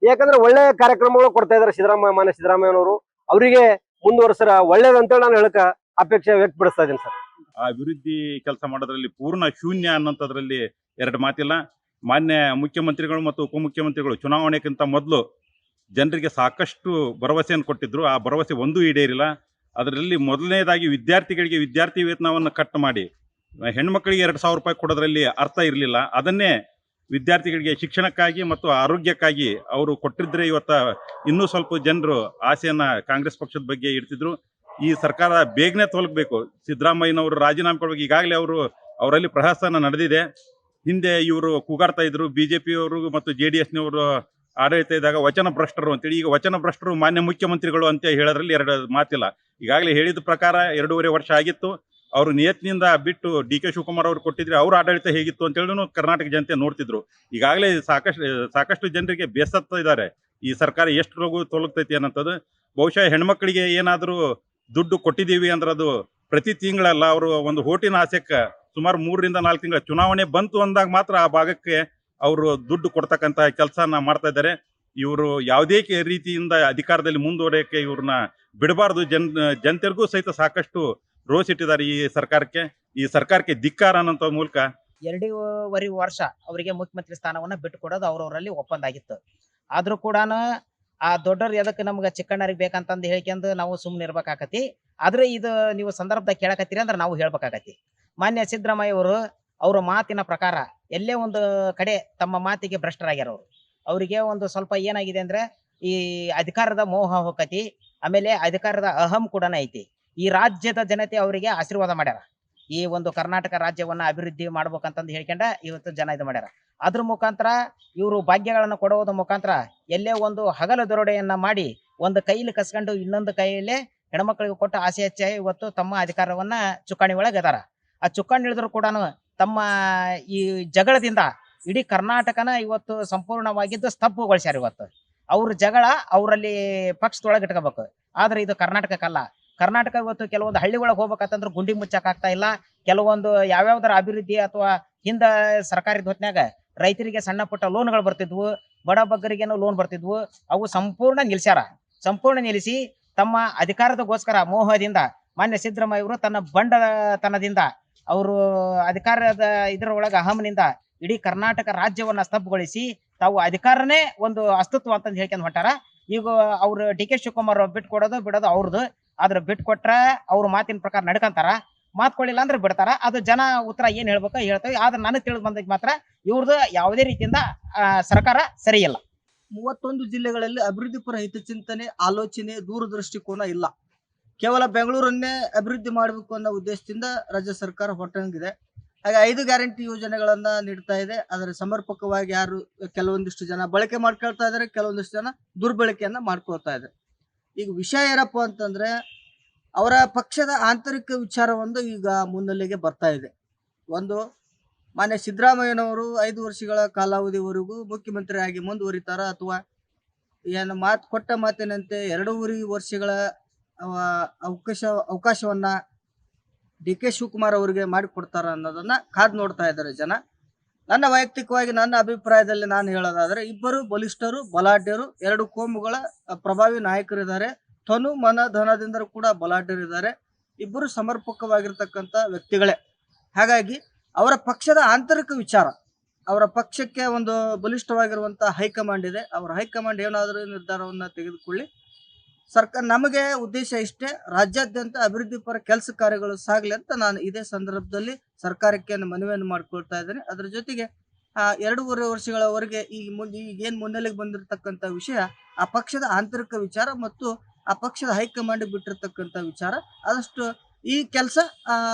ಯಾಕಂದ್ರೆ ಒಳ್ಳೆ ಕಾರ್ಯಕ್ರಮಗಳು ಕೊಡ್ತಾ ಇದಾರೆ ಮಾನ್ಯ ಸಿದ್ದರಾಮಯ್ಯನವರು. ಅವರಿಗೆ ಮುಂದುವರ್ಸರ ಒಳ್ಳೇದಂತೇಳಿ ನಾನು ಹೇಳಕ ಅಪೇಕ್ಷೆ ವ್ಯಕ್ತಪಡಿಸ್ತಾ ಇದ್ದೀನಿ ಸರ್. ಆ ಅಭಿವೃದ್ಧಿ ಕೆಲಸ ಮಾಡೋದ್ರಲ್ಲಿ ಪೂರ್ಣ ಶೂನ್ಯ ಅನ್ನೋಂಥದ್ರಲ್ಲಿ ಎರಡು ಮಾತಿಲ್ಲ. ಮಾನ್ಯ ಮುಖ್ಯಮಂತ್ರಿಗಳು ಮತ್ತು ಉಪಮುಖ್ಯಮಂತ್ರಿಗಳು ಚುನಾವಣೆಗಿಂತ ಮೊದಲು ಜನರಿಗೆ ಸಾಕಷ್ಟು ಭರವಸೆಯನ್ನು ಕೊಟ್ಟಿದ್ರು. ಆ ಭರವಸೆ ಒಂದೂ ಈಡೇರಿಲ್ಲ. ಅದರಲ್ಲಿ ಮೊದಲನೇದಾಗಿ ವಿದ್ಯಾರ್ಥಿಗಳಿಗೆ ವಿದ್ಯಾರ್ಥಿ ವೇತನವನ್ನು ಕಟ್ ಮಾಡಿ ಹೆಣ್ಮಕ್ಳಿಗೆ 2,000 ರೂಪಾಯಿ ಕೊಡೋದ್ರಲ್ಲಿ ಅರ್ಥ ಇರಲಿಲ್ಲ. ಅದನ್ನೇ ವಿದ್ಯಾರ್ಥಿಗಳಿಗೆ ಶಿಕ್ಷಣಕ್ಕಾಗಿ ಮತ್ತು ಆರೋಗ್ಯಕ್ಕಾಗಿ ಅವರು ಕೊಟ್ಟಿದ್ರೆ ಇವತ್ತ ಇನ್ನೂ ಸ್ವಲ್ಪ ಜನರು ಆಸೆಯನ್ನ ಕಾಂಗ್ರೆಸ್ ಪಕ್ಷದ ಬಗ್ಗೆ ಇಡ್ತಿದ್ರು. ಈ ಸರ್ಕಾರ ಬೇಗನೆ ತೊಲಗಬೇಕು. ಸಿದ್ದರಾಮಯ್ಯನವರು ರಾಜೀನಾಮೆ ಕೊಡಬೇಕು. ಈಗಾಗಲೇ ಅವರಲ್ಲಿ ಪ್ರಹಸನ ನಡೆದಿದೆ. ಹಿಂದೆ ಇವರು ಕೂಗಾಡ್ತಾ ಇದ್ರು, ಬಿಜೆಪಿಯವರು ಮತ್ತು JDSನವರು ಆಡಳಿತ ಇದ್ದಾಗ ವಚನ ಭ್ರಷ್ಟರು ಅಂತೇಳಿ. ಈಗ ವಚನ ಭ್ರಷ್ಟರು ಮಾನ್ಯ ಮುಖ್ಯಮಂತ್ರಿಗಳು ಅಂತ ಹೇಳೋದ್ರಲ್ಲಿ ಎರಡು ಮಾತಿಲ್ಲ. ಈಗಾಗಲೇ ಹೇಳಿದ ಪ್ರಕಾರ 2.5 ವರ್ಷ ಆಗಿತ್ತು. ಅವರು ನಿಯತ್ನಿಂದ ಬಿಟ್ಟು DK ಶಿವಕುಮಾರ್ ಅವರು ಕೊಟ್ಟಿದ್ರೆ ಅವ್ರ ಆಡಳಿತ ಹೇಗಿತ್ತು ಅಂತ ಹೇಳಿ ಕರ್ನಾಟಕ ಜನತೆ ನೋಡ್ತಿದ್ರು. ಈಗಾಗಲೇ ಸಾಕಷ್ಟು ಜನರಿಗೆ ಬೇಸತ್ತ ಇದ್ದಾರೆ ಈ ಸರ್ಕಾರ ಎಷ್ಟು ಲಘು ತೊಲಗ್ತೈತಿ ಅನ್ನೋಂಥದ್ದು. ಬಹುಶಃ ಹೆಣ್ಮಕ್ಳಿಗೆ ಏನಾದರೂ ದುಡ್ಡು ಕೊಟ್ಟಿದ್ದೀವಿ ಅಂದ್ರೆ ಅದು ಪ್ರತಿ ತಿಂಗಳಲ್ಲ. ಅವರು ಒಂದು ಹೋಟಿನ ಆಸೆಕ್ಕೆ ಸುಮಾರು 3 ರಿಂದ 4 ತಿಂಗಳ ಚುನಾವಣೆ ಬಂತು ಅಂದಾಗ ಮಾತ್ರ ಆ ಭಾಗಕ್ಕೆ ಅವರು ದುಡ್ಡು ಕೊಡ್ತಕ್ಕಂಥ ಕೆಲಸನ ಮಾಡ್ತಾ ಇದ್ದಾರೆ. ಇವರು ಯಾವುದೇ ರೀತಿಯಿಂದ ಅಧಿಕಾರದಲ್ಲಿ ಮುಂದುವರಿಯಕ್ಕೆ ಇವ್ರನ್ನ ಬಿಡಬಾರ್ದು. ಜನತೆಗೂ ಸಹಿತ ಸಾಕಷ್ಟು ರೋಸ್ ಇಟ್ಟಿದ್ದಾರೆ ಈ ಸರ್ಕಾರಕ್ಕೆ ಧಿಕ್ಕಾರ ಅನ್ನೋ ಮೂಲಕ. 2.5 ವರ್ಷ ಅವರಿಗೆ ಮುಖ್ಯಮಂತ್ರಿ ಸ್ಥಾನವನ್ನ ಬಿಟ್ಟುಕೊಡೋದು ಅವರವರಲ್ಲಿ ಒಪ್ಪಂದ ಆಗಿತ್ತು. ಆದ್ರೂ ಕೂಡ ಆ ದೊಡ್ಡವ್ರು ಎದಕ್ಕೆ ನಮ್ಗೆ ಚಿಕ್ಕಣ್ಣರಿಗೆ ಬೇಕಂತಂದು ಹೇಳ್ಕೊಂಡು ನಾವು ಸುಮ್ಮನೆ ಇರ್ಬೇಕಾಕತಿ. ಆದ್ರೆ ಇದು ನೀವು ಸಂದರ್ಭದಾಗ ಕೇಳಕತ್ತೀರಿ ಅಂದ್ರೆ ನಾವು ಹೇಳ್ಬೇಕಾಗತಿ. ಮಾನ್ಯ ಸಿದ್ದರಾಮಯ್ಯ ಅವರು ಅವರ ಮಾತಿನ ಪ್ರಕಾರ ಎಲ್ಲೇ ಒಂದು ಕಡೆ ತಮ್ಮ ಮಾತಿಗೆ ಭ್ರಷ್ಟರಾಗ್ಯಾರ. ಅವರಿಗೆ ಒಂದು ಸ್ವಲ್ಪ ಏನಾಗಿದೆ ಅಂದ್ರೆ ಈ ಅಧಿಕಾರದ ಮೋಹ ಹೋಗತಿ, ಆಮೇಲೆ ಅಧಿಕಾರದ ಅಹಂ ಕೂಡ ಐತಿ. ಈ ರಾಜ್ಯದ ಜನತೆ ಅವರಿಗೆ ಆಶೀರ್ವಾದ ಮಾಡ್ಯಾರ. ಈ ಒಂದು ಕರ್ನಾಟಕ ರಾಜ್ಯವನ್ನ ಅಭಿವೃದ್ಧಿ ಮಾಡ್ಬೇಕಂತಂದು ಹೇಳ್ಕೊಂಡ ಇವತ್ತು ಜನ ಇದು ಮಾಡ್ಯಾರ. ಅದ್ರ ಮುಖಾಂತರ ಇವರು ಭಾಗ್ಯಗಳನ್ನು ಕೊಡುವುದ ಮುಖಾಂತರ ಎಲ್ಲೇ ಒಂದು ಹಗಲು ದರೋಡೆಯನ್ನ ಮಾಡಿ ಒಂದು ಕೈಲಿ ಕಸ್ಕೊಂಡು ಇನ್ನೊಂದು ಕೈಯಲ್ಲೇ ಹೆಣ್ಮಕ್ಳಿಗೆ ಕೊಟ್ಟು ಆಸೆ ಹೆಚ್ಚ ಇವತ್ತು ತಮ್ಮ ಅಧಿಕಾರವನ್ನ ಚುಕ್ಕಾಣಿ ಒಳಗೆ ಅದಾರ. ಆ ಚುಕ್ಕಾಣಿ ಹಿಡಿದ್ರು ಕೂಡ ತಮ್ಮ ಈ ಜಗಳದಿಂದ ಇಡೀ ಕರ್ನಾಟಕನ ಇವತ್ತು ಸಂಪೂರ್ಣವಾಗಿದ್ದು ಸ್ತಬ್ಧಗೊಳಿಸ್ಯಾರ. ಇವತ್ತು ಅವ್ರ ಜಗಳ ಅವರಲ್ಲಿ ಪಕ್ಷದೊಳಗೆ ಇಟ್ಕೋಬೇಕು. ಆದ್ರೆ ಇದು ಕರ್ನಾಟಕಕ್ಕಲ್ಲ. ಕರ್ನಾಟಕ ಇವತ್ತು ಕೆಲವೊಂದು ಹಳ್ಳಿ ಒಳಗೆ ಹೋಗ್ಬೇಕಂತಂದ್ರೆ ಗುಂಡಿ ಮುಚ್ಚಕ್ ಆಗ್ತಾ ಇಲ್ಲ. ಕೆಲವೊಂದು ಯಾವ್ಯಾವ್ದರ ಅಭಿವೃದ್ಧಿ ಅಥವಾ ಹಿಂದ ಸರ್ಕಾರದ ಹೊತ್ನ್ಯಾಗ ರೈತರಿಗೆ ಸಣ್ಣ ಪುಟ್ಟ ಲೋನ್ಗಳು ಬರ್ತಿದ್ವು, ಬಡ ಬಗ್ಗರಿಗೇನೋ ಲೋನ್ ಬರ್ತಿದ್ವು. ಅವು ಸಂಪೂರ್ಣ ನಿಲ್ಸ್ಯಾರ. ಸಂಪೂರ್ಣ ನಿಲ್ಲಿಸಿ ತಮ್ಮ ಅಧಿಕಾರದಗೋಸ್ಕರ ಮೋಹದಿಂದ ಮಾನ್ಯ ಸಿದ್ದರಾಮಯ್ಯ ಅವರು ತನ್ನ ಬಂಡತನದಿಂದ ಅವರು ಅಧಿಕಾರದ ಇದರೊಳಗೆ ಅಹಂನಿಂದ ಇಡೀ ಕರ್ನಾಟಕ ರಾಜ್ಯವನ್ನ ಸ್ತಬ್ಧಗೊಳಿಸಿ ತಾವು ಅಧಿಕಾರನೇ ಒಂದು ಅಸ್ತಿತ್ವ ಅಂತಂದು ಹೇಳ್ಕೊಂಡು ಹೊಂಟಾರ. ಈಗ ಅವ್ರು DK ಶಿವಕುಮಾರ್ ಬಿಟ್ಕೊಡೋದು ಬಿಡೋದು ಅವ್ರದ್ದು. ಆದ್ರೆ ಬಿಟ್ಕೊಟ್ರ ಅವ್ರ ಮಾತಿನ ಪ್ರಕಾರ ನಡ್ಕಂತಾರ, ಮಾತ್ಕೊಳ್ಳಿಲ್ಲ ಅಂದ್ರೆ ಬಿಡ್ತಾರ. ಅದು ಜನ ಉತ್ತರ ಏನ್ ಹೇಳ್ಬೇಕು ಹೇಳ್ತೇವೆ. ಆದ್ರೆ ನನಗೆ ತಿಳಿದು ಬಂದಾಗ ಮಾತ್ರ ಇವ್ರದ್ದು ಯಾವುದೇ ರೀತಿಯಿಂದ ಸರ್ಕಾರ ಸರಿ ಇಲ್ಲ. 31 ಜಿಲ್ಲೆಗಳಲ್ಲಿ ಅಭಿವೃದ್ಧಿ ಪರ ಹಿತಚಿಂತನೆ, ಆಲೋಚನೆ, ದೂರದೃಷ್ಟಿಕೋನ ಇಲ್ಲ. ಕೇವಲ ಬೆಂಗಳೂರನ್ನೇ ಅಭಿವೃದ್ಧಿ ಮಾಡಬೇಕು ಅನ್ನೋ ಉದ್ದೇಶದಿಂದ ರಾಜ್ಯ ಸರ್ಕಾರ ಹೊರಟಂಗಿದೆ. ಹಾಗೆ 5 ಗ್ಯಾರಂಟಿ ಯೋಜನೆಗಳನ್ನ ನೀಡ್ತಾ ಇದೆ. ಅದರ ಸಮರ್ಪಕವಾಗಿ ಯಾರು ಕೆಲವೊಂದಿಷ್ಟು ಜನ ಬಳಕೆ ಮಾಡ್ಕೊಳ್ತಾ ಇದ್ದಾರೆ, ಕೆಲವೊಂದಿಷ್ಟು ಜನ ದುರ್ಬಳಕೆಯನ್ನ ಮಾಡ್ಕೊಳ್ತಾ ಇದ್ದಾರೆ. ಈಗ ವಿಷಯ ಏನಪ್ಪ ಅಂತಂದ್ರೆ ಅವರ ಪಕ್ಷದ ಆಂತರಿಕ ವಿಚಾರವೊಂದು ಈಗ ಮುನ್ನೆಲೆಗೆ ಬರ್ತಾ ಇದೆ. ಒಂದು, ಮಾನ್ಯ ಸಿದ್ದರಾಮಯ್ಯನವರು 5 ವರ್ಷಗಳ ಕಾಲಾವಧಿವರೆಗೂ ಮುಖ್ಯಮಂತ್ರಿ ಆಗಿ ಮುಂದುವರಿತಾರ ಅಥವಾ ಏನು ಕೊಟ್ಟ ಮಾತಿನಂತೆ 2.5 ವರ್ಷಗಳ ಅವಕಾಶವನ್ನ DK ಶಿವಕುಮಾರ್ ಅವರಿಗೆ ಮಾಡಿಕೊಡ್ತಾರ ಅನ್ನೋದನ್ನ ಕಾದ್ ನೋಡ್ತಾ ಇದ್ದಾರೆ ಜನ. ನನ್ನ ವೈಯಕ್ತಿಕವಾಗಿ ನನ್ನ ಅಭಿಪ್ರಾಯದಲ್ಲಿ ನಾನು ಹೇಳೋದಾದ್ರೆ, ಇಬ್ಬರು ಬಲಿಷ್ಠರು, ಬಲಾಢ್ಯರು, 2 ಕೋಮುಗಳ ಪ್ರಭಾವಿ ನಾಯಕರಿದ್ದಾರೆ. ತನು ಮನ ಧನದಿಂದ ಕೂಡ ಬಲಾಢ್ಯರಿದ್ದಾರೆ. ಇಬ್ಬರು ಸಮರ್ಪಕವಾಗಿರ್ತಕ್ಕಂಥ ವ್ಯಕ್ತಿಗಳೇ. ಹಾಗಾಗಿ ಅವರ ಪಕ್ಷದ ಆಂತರಿಕ ವಿಚಾರ, ಅವರ ಪಕ್ಷಕ್ಕೆ ಒಂದು ಬಲಿಷ್ಠವಾಗಿರುವಂತಹ ಹೈಕಮಾಂಡ್ ಇದೆ. ಅವರ ಹೈಕಮಾಂಡ್ ಏನಾದರೂ ನಿರ್ಧಾರವನ್ನ ತೆಗೆದುಕೊಳ್ಳಿ, ಸರ್ಕಾರ ನಮಗೆ ಉದ್ದೇಶ ಇಷ್ಟೇ, ರಾಜ್ಯಾದ್ಯಂತ ಅಭಿವೃದ್ಧಿ ಪರ ಕೆಲಸ ಕಾರ್ಯಗಳು ಸಾಗಲಿ ಅಂತ ನಾನು ಇದೇ ಸಂದರ್ಭದಲ್ಲಿ ಸರ್ಕಾರಕ್ಕೆ ಮನವಿಯನ್ನು ಮಾಡ್ಕೊಳ್ತಾ ಇದ್ದೇನೆ. ಅದರ ಜೊತೆಗೆ 2.5 ವರ್ಷಗಳವರೆಗೆ ಈಗೇನು ಮುನ್ನೆಲೆಗೆ ಬಂದಿರತಕ್ಕಂಥ ವಿಷಯ ಆ ಪಕ್ಷದ ಆಂತರಿಕ ವಿಚಾರ ಮತ್ತು ಆ ಪಕ್ಷದ ಹೈಕಮಾಂಡ್ ಬಿಟ್ಟಿರ್ತಕ್ಕಂಥ ವಿಚಾರ. ಆದಷ್ಟು ಈ ಕೆಲಸ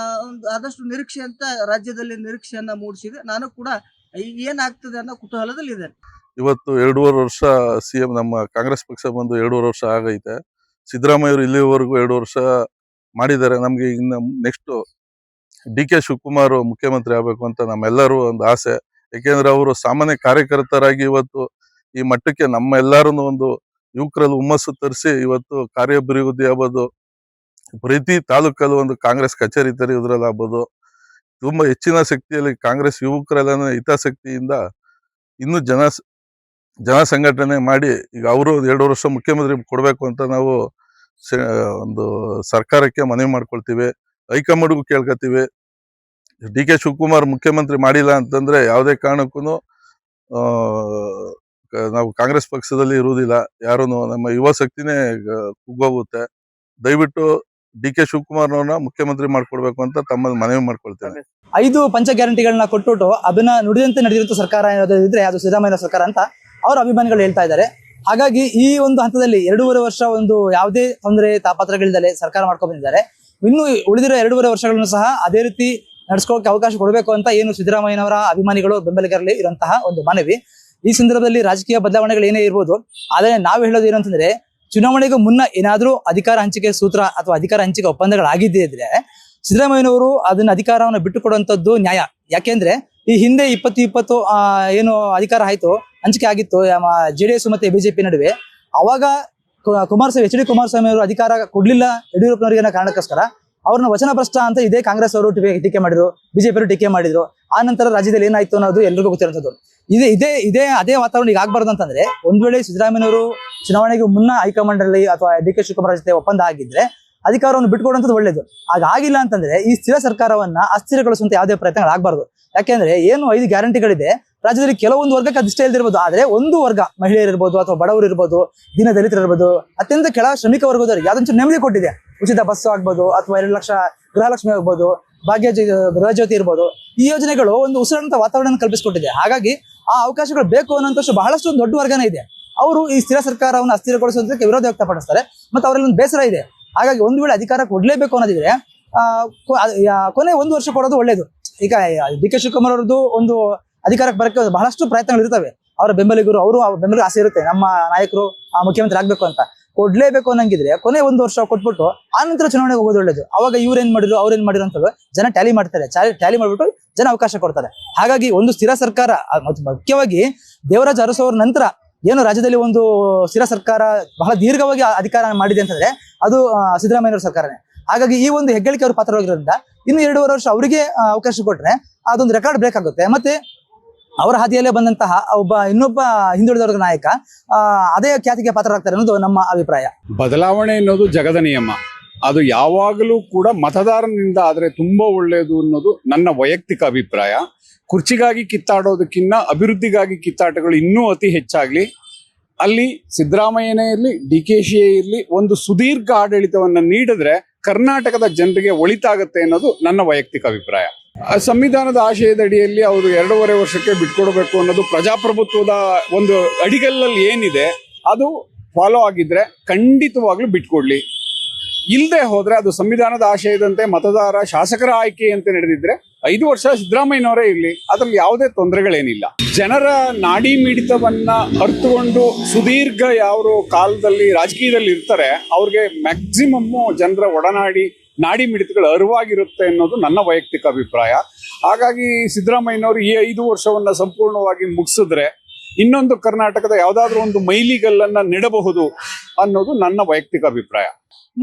ಆದಷ್ಟು ನಿರೀಕ್ಷೆ ಅಂತ ರಾಜ್ಯದಲ್ಲಿ ನಿರೀಕ್ಷೆಯನ್ನ ಮೂಡಿಸಿದೆ. ನಾನು ಕೂಡ ಈಗ ಏನಾಗ್ತದೆ ಅನ್ನೋ ಕುತೂಹಲದಲ್ಲಿ ಇದ್ದೇನೆ. ಇವತ್ತು 2.5 ವರ್ಷ CM ನಮ್ಮ ಕಾಂಗ್ರೆಸ್ ಪಕ್ಷ ಬಂದು 2.5 ವರ್ಷ ಆಗೈತೆ. ಸಿದ್ದರಾಮಯ್ಯ ಅವರು ಇಲ್ಲಿವರೆಗೂ 2 ವರ್ಷ ಮಾಡಿದ್ದಾರೆ. ನಮ್ಗೆ ಇನ್ನು ನೆಕ್ಸ್ಟ್ DK ಶಿವಕುಮಾರ್ ಮುಖ್ಯಮಂತ್ರಿ ಆಗ್ಬೇಕು ಅಂತ ನಮ್ಮೆಲ್ಲರೂ ಒಂದು ಆಸೆ. ಯಾಕೆಂದ್ರೆ ಅವರು ಸಾಮಾನ್ಯ ಕಾರ್ಯಕರ್ತರಾಗಿ ಇವತ್ತು ಈ ಮಟ್ಟಕ್ಕೆ ನಮ್ಮೆಲ್ಲರೂ ಒಂದು ಯುವಕರಲ್ಲಿ ಹುಮ್ಮಸ್ಸು ತರಿಸಿ ಇವತ್ತು ಕಾರ್ಯಾಭಿವೃದ್ಧಿ ಆಗ್ಬೋದು, ಪ್ರತಿ ತಾಲೂಕಲ್ಲೂ ಒಂದು ಕಾಂಗ್ರೆಸ್ ಕಚೇರಿ ತೆರೆಯುವುದ್ರಲ್ಲಿ ಆಗ್ಬೋದು, ತುಂಬಾ ಹೆಚ್ಚಿನ ಶಕ್ತಿಯಲ್ಲಿ ಕಾಂಗ್ರೆಸ್ ಯುವಕರೆಲ್ಲ ಹಿತಾಸಕ್ತಿಯಿಂದ ಇನ್ನೂ ಜನ ಸಂಘಟನೆ ಮಾಡಿ ಈಗ ಅವರು 2 ವರ್ಷ ಮುಖ್ಯಮಂತ್ರಿ ಕೊಡ್ಬೇಕು ಅಂತ ನಾವು ಒಂದು ಸರ್ಕಾರಕ್ಕೆ ಮನವಿ ಮಾಡ್ಕೊಳ್ತೀವಿ, ಹೈಕಮಾಂಡ್ಗೂ ಕೇಳ್ಕೊತೀವಿ. DK ಶಿವಕುಮಾರ್ ಮುಖ್ಯಮಂತ್ರಿ ಮಾಡಿಲ್ಲ ಅಂತಂದ್ರೆ ಯಾವುದೇ ಕಾರಣಕ್ಕೂ ನಾವು ಕಾಂಗ್ರೆಸ್ ಪಕ್ಷದಲ್ಲಿ ಇರುವುದಿಲ್ಲ. ಯಾರು ನಮ್ಮ ಯುವ ಶಕ್ತಿನೇ ಕುಗ್ಗೋಗುತ್ತೆ. ದಯವಿಟ್ಟು DK ಶಿವಕುಮಾರ್ನವ್ರನ್ನ ಮುಖ್ಯಮಂತ್ರಿ ಮಾಡ್ಕೊಡ್ಬೇಕು ಅಂತ ತಮ್ಮಲ್ಲಿ ಮನವಿ ಮಾಡ್ಕೊಳ್ತೇನೆ. 5 ಪಂಚ ಗ್ಯಾರಂಟಿಗಳನ್ನ ಕೊಟ್ಬಿಟ್ಟು ಅದನ್ನ ನುಡಿದಂತೆ ನಡೆದಿರುವಂತ ಸರ್ಕಾರ ಇದ್ರೆ ಅದು ಸಿದ್ದರಾಮಯ್ಯ ಸರ್ಕಾರ ಅಂತ ಅವರ ಅಭಿಮಾನಿಗಳು ಹೇಳ್ತಾ ಇದ್ದಾರೆ. ಹಾಗಾಗಿ ಈ ಒಂದು ಹಂತದಲ್ಲಿ 2.5 ವರ್ಷ ಒಂದು ಯಾವುದೇ ತೊಂದರೆ ತಾಪತ್ರಗಳಿಂದಲೇ ಸರ್ಕಾರ ಮಾಡ್ಕೊಂಡು ಬಂದಿದ್ದಾರೆ. ಇನ್ನು ಉಳಿದಿರೋ 2.5 ವರ್ಷಗಳನ್ನು ಸಹ ಅದೇ ರೀತಿ ನಡೆಸ್ಕೊಳ್ಳೋಕೆ ಅವಕಾಶ ಕೊಡಬೇಕು ಅಂತ ಏನು ಸಿದ್ದರಾಮಯ್ಯನವರ ಅಭಿಮಾನಿಗಳು ಬೆಂಬಲಿಗರಲ್ಲಿ ಇರುವಂತಹ ಒಂದು ಮನವಿ. ಈ ಸಂದರ್ಭದಲ್ಲಿ ರಾಜಕೀಯ ಬದಲಾವಣೆಗಳು ಏನೇ ಇರ್ಬೋದು, ಆದರೆ ನಾವು ಹೇಳೋದು ಏನು ಅಂತಂದ್ರೆ, ಚುನಾವಣೆಗೂ ಮುನ್ನ ಏನಾದ್ರೂ ಅಧಿಕಾರ ಹಂಚಿಕೆ ಸೂತ್ರ ಅಥವಾ ಅಧಿಕಾರ ಹಂಚಿಕೆ ಒಪ್ಪಂದಗಳಾಗಿದ್ದೇ ಇದ್ರೆ ಸಿದ್ದರಾಮಯ್ಯನವರು ಅದನ್ನ ಅಧಿಕಾರವನ್ನು ಬಿಟ್ಟು ಕೊಡುವಂತದ್ದು ನ್ಯಾಯ. ಯಾಕೆಂದ್ರೆ ಈ ಹಿಂದೆ 2020 ಏನು ಅಧಿಕಾರ ಆಯ್ತು, ಹಂಚಿಕೆ ಆಗಿತ್ತು JDS ಮತ್ತೆ BJP ನಡುವೆ, ಅವಾಗ ಕುಮಾರಸ್ವಾಮಿ HD ಕುಮಾರಸ್ವಾಮಿ ಅವರು ಅಧಿಕಾರ ಕೊಡ್ಲಿಲ್ಲ ಯಡಿಯೂರಪ್ಪನವರಿಗೆ ಅನ್ನೋ ಕಾರಣಕ್ಕೋಸ್ಕರ ಅವ್ರನ್ನ ವಚನ ಭ್ರಷ್ಟ ಅಂತ ಇದೇ ಕಾಂಗ್ರೆಸ್ ಅವರು ಟೀಕೆ ಮಾಡಿದ್ರು, BJP ಅವರು ಟೀಕೆ ಮಾಡಿದ್ರು. ಆ ನಂತರ ರಾಜ್ಯದಲ್ಲಿ ಏನಾಯ್ತು ಅನ್ನೋದು ಎಲ್ರಿಗೂ ಗೊತ್ತಿರುವಂತದ್ದು. ಅದೇ ವಾತಾವರಣ ಈಗ ಆಗ್ಬಾರ್ದು ಅಂತಂದ್ರೆ, ಒಂದ್ ವೇಳೆ ಸಿದ್ದರಾಮಯ್ಯನವರು ಚುನಾವಣೆಗೆ ಮುನ್ನ ಹೈಕಮಾಂಡ್ ಅಲ್ಲಿ ಅಥವಾ DK ಶಿವಕುಮಾರ್ ಜೊತೆ ಒಪ್ಪಂದ ಆಗಿದ್ರೆ ಅಧಿಕಾರವನ್ನು ಬಿಟ್ಕೊಡುವಂಥದ್ದು ಒಳ್ಳೇದು. ಆಗಿಲ್ಲ ಅಂತಂದ್ರೆ ಈ ಸ್ಥಿರ ಸರ್ಕಾರವನ್ನ ಅಸ್ಥಿರಗೊಳಿಸುವಂತ ಯಾವುದೇ ಪ್ರಯತ್ನಗಳಾಗಬಾರ್ದು. ಯಾಕೆಂದ್ರೆ ಏನು 5 ಗ್ಯಾರಂಟಿಗಳಿದೆ, ರಾಜ್ಯದಲ್ಲಿ ಕೆಲವೊಂದು ವರ್ಗಕ್ಕೆ ಅದಿಷ್ಟ ಇಲ್ದಿರ್ಬೋದು, ಆದ್ರೆ ಒಂದು ವರ್ಗ ಮಹಿಳೆಯರು ಇರ್ಬೋದು ಅಥವಾ ಬಡವರು ಇರ್ಬೋದು, ದೀನ ದಲಿತರು ಇರ್ಬೋದು, ಅತ್ಯಂತ ಕೆಳ ಶ್ರಮಿಕ ವರ್ಗದವರಿಗೆ ಯಾವ್ದೊಂಚು ನೆಮ್ಮದಿ ಕೊಟ್ಟಿದೆ. ಉಚಿತ ಬಸ್ ಆಗ್ಬೋದು ಅಥವಾ 2 ಲಕ್ಷ ಗೃಹಲಕ್ಷ್ಮಿ ಆಗ್ಬೋದು, ಗೃಹಜ್ಯೋತಿ ಇರ್ಬೋದು, ಈ ಯೋಜನೆಗಳು ಒಂದು ಉಸಿರಾಟದ ವಾತಾವರಣ ಕಲ್ಪಿಸಿಕೊಟ್ಟಿದೆ. ಹಾಗಾಗಿ ಆ ಅವಕಾಶಗಳು ಬೇಕು ಅನ್ನೋಂಥಷ್ಟು ಬಹಳಷ್ಟು ದೊಡ್ಡ ವರ್ಗನೇ ಇದೆ. ಅವರು ಈ ಸ್ಥಿರ ಸರ್ಕಾರವನ್ನು ಅಸ್ಥಿರಗೊಳಿಸೋದಕ್ಕೆ ವಿರೋಧ ವ್ಯಕ್ತಪಡಿಸ್ತಾರೆ ಮತ್ತೆ ಅವರಲ್ಲಿ ಒಂದು ಬೇಸರ ಇದೆ. ಹಾಗಾಗಿ ಒಂದು ವೇಳೆ ಅಧಿಕಾರ ಕೊಡ್ಲೇಬೇಕು ಅನ್ನೋದಿದ್ರೆ ಕೊನೆ 1 ವರ್ಷ ಕೊಡೋದು ಒಳ್ಳೇದು. ಈಗ DK ಶಿವಕುಮಾರ್ ಅವ್ರದ್ದು ಒಂದು ಅಧಿಕಾರಕ್ಕೆ ಬರಕ್ಕೆ ಬಹಳಷ್ಟು ಪ್ರಯತ್ನಗಳು ಇರ್ತವೆ. ಅವರ ಬೆಂಬಲಿಗರು ಬೆಂಬಲಿಗರು ಆಸೆ ಇರುತ್ತೆ, ನಮ್ಮ ನಾಯಕರು ಮುಖ್ಯಮಂತ್ರಿ ಆಗ್ಬೇಕು ಅಂತ. ಕೊಡ್ಲೇಬೇಕು ಅನ್ನಂಗಿದ್ರೆ ಕೊನೆ 1 ವರ್ಷ ಕೊಟ್ಬಿಟ್ಟು ಆ ನಂತರ ಚುನಾವಣೆಗೆ ಹೋಗೋದು ಒಳ್ಳೇದು. ಅವಾಗ ಇವ್ರೇನ್ ಮಾಡಿದ್ರು ಅವ್ರೇನ್ ಮಾಡಿದ್ರು ಅಂತ ಜನ ಟ್ಯಾಲಿ ಮಾಡ್ತಾರೆ, ಟ್ಯಾಲಿ ಮಾಡ್ಬಿಟ್ಟು ಜನ ಅವಕಾಶ ಕೊಡ್ತಾರೆ. ಹಾಗಾಗಿ ಒಂದು ಸ್ಥಿರ ಸರ್ಕಾರ, ಮುಖ್ಯವಾಗಿ ದೇವರಾಜ ಅರಸು ಅವರ ನಂತರ ಏನು ರಾಜ್ಯದಲ್ಲಿ ಒಂದು ಸ್ಥಿರ ಸರ್ಕಾರ ಬಹಳ ದೀರ್ಘವಾಗಿ ಅಧಿಕಾರ ಮಾಡಿದೆ ಅಂತಂದ್ರೆ ಅದು ಸಿದ್ದರಾಮಯ್ಯ ಸರ್ಕಾರನೇ. ಹಾಗಾಗಿ ಈ ಒಂದು ಹೆಗ್ಗಳಿಕೆ ಅವರು ಪಾತ್ರವಾಗಿರೋದ್ರಿಂದ ಇನ್ನು 2.5 ವರ್ಷ ಅವರಿಗೆ ಅವಕಾಶ ಕೊಟ್ರೆ ಅದೊಂದು ರೆಕಾರ್ಡ್ ಬ್ರೇಕ್ ಆಗುತ್ತೆ. ಮತ್ತೆ ಅವರ ಹಾದಿಯಲ್ಲೇ ಬಂದಂತಹ ಇನ್ನೊಬ್ಬ ಹಿಂದುಳಿದ ವರ್ಗದ ನಾಯಕ ಅದೇ ಖ್ಯಾತಿಗೆ ಪಾತ್ರರಾಗ್ತಾರೆ ಅನ್ನೋದು ನಮ್ಮ ಅಭಿಪ್ರಾಯ. ಬದಲಾವಣೆ ಅನ್ನೋದು ಜಗದ ನಿಯಮ, ಅದು ಯಾವಾಗಲೂ ಕೂಡ ಮತದಾರನಿಂದ ಆದರೆ ತುಂಬಾ ಒಳ್ಳೆಯದು ಅನ್ನೋದು ನನ್ನ ವೈಯಕ್ತಿಕ ಅಭಿಪ್ರಾಯ. ಕುರ್ಚಿಗಾಗಿ ಕಿತ್ತಾಡೋದಕ್ಕಿಂತ ಅಭಿವೃದ್ಧಿಗಾಗಿ ಕಿತ್ತಾಟಗಳು ಇನ್ನೂ ಅತಿ ಹೆಚ್ಚಾಗ್ಲಿ. ಅಲ್ಲಿ ಸಿದ್ದರಾಮಯ್ಯನೇ ಇರಲಿ, DKಶಿಯೇ ಇರಲಿ, ಒಂದು ಸುದೀರ್ಘ ಆಡಳಿತವನ್ನ ನೀಡಿದ್ರೆ ಕರ್ನಾಟಕದ ಜನರಿಗೆ ಒಳಿತಾಗತ್ತೆ ಅನ್ನೋದು ನನ್ನ ವೈಯಕ್ತಿಕ ಅಭಿಪ್ರಾಯ. ಸಂವಿಧಾನದ ಆಶಯದ ಅಡಿಯಲ್ಲಿ ಅವರು 2.5 ವರ್ಷಕ್ಕೆ ಬಿಟ್ಕೊಡ್ಬೇಕು ಅನ್ನೋದು ಪ್ರಜಾಪ್ರಭುತ್ವದ ಒಂದು ಅಡಿಗಲ್ಲಲ್ಲಿ ಏನಿದೆ ಅದು ಫಾಲೋ ಆಗಿದ್ರೆ ಖಂಡಿತವಾಗ್ಲೂ ಬಿಟ್ಕೊಡ್ಲಿ. ಇಲ್ಲದೆ ಹೋದ್ರೆ ಅದು ಸಂವಿಧಾನದ ಆಶಯದಂತೆ ಮತದಾರ ಶಾಸಕರ ಆಯ್ಕೆ ಅಂತ ನಡೆದಿದ್ರೆ 5 ವರ್ಷ ಸಿದ್ದರಾಮಯ್ಯನವರೇ ಇರಲಿ, ಅದ್ರಲ್ಲಿ ಯಾವುದೇ ತೊಂದರೆಗಳೇನಿಲ್ಲ. ಜನರ ನಾಡಿ ಮಿಡಿತವನ್ನ ಅರ್ಥಕೊಂಡು ಸುದೀರ್ಘ ಯಾವ ಕಾಲದಲ್ಲಿ ರಾಜಕೀಯದಲ್ಲಿ ಇರ್ತಾರೆ ಅವ್ರಿಗೆ ಮ್ಯಾಕ್ಸಿಮಮ್ ಜನರ ಒಡನಾಡಿ ನಾಡಿ ಮಿಡಿತಗಳು ಅರಿವಾಗಿರುತ್ತೆ ಅನ್ನೋದು ನನ್ನ ವೈಯಕ್ತಿಕ ಅಭಿಪ್ರಾಯ. ಹಾಗಾಗಿ ಸಿದ್ದರಾಮಯ್ಯನವರು ಈ 5 ವರ್ಷವನ್ನ ಸಂಪೂರ್ಣವಾಗಿ ಮುಗಿಸಿದ್ರೆ ಇನ್ನೊಂದು ಕರ್ನಾಟಕದ ಯಾವುದಾದ್ರೂ ಒಂದು ಮೈಲಿಗಲ್ಲನ್ನ ನೆಡಬಹುದು ಅನ್ನೋದು ನನ್ನ ವೈಯಕ್ತಿಕ ಅಭಿಪ್ರಾಯ.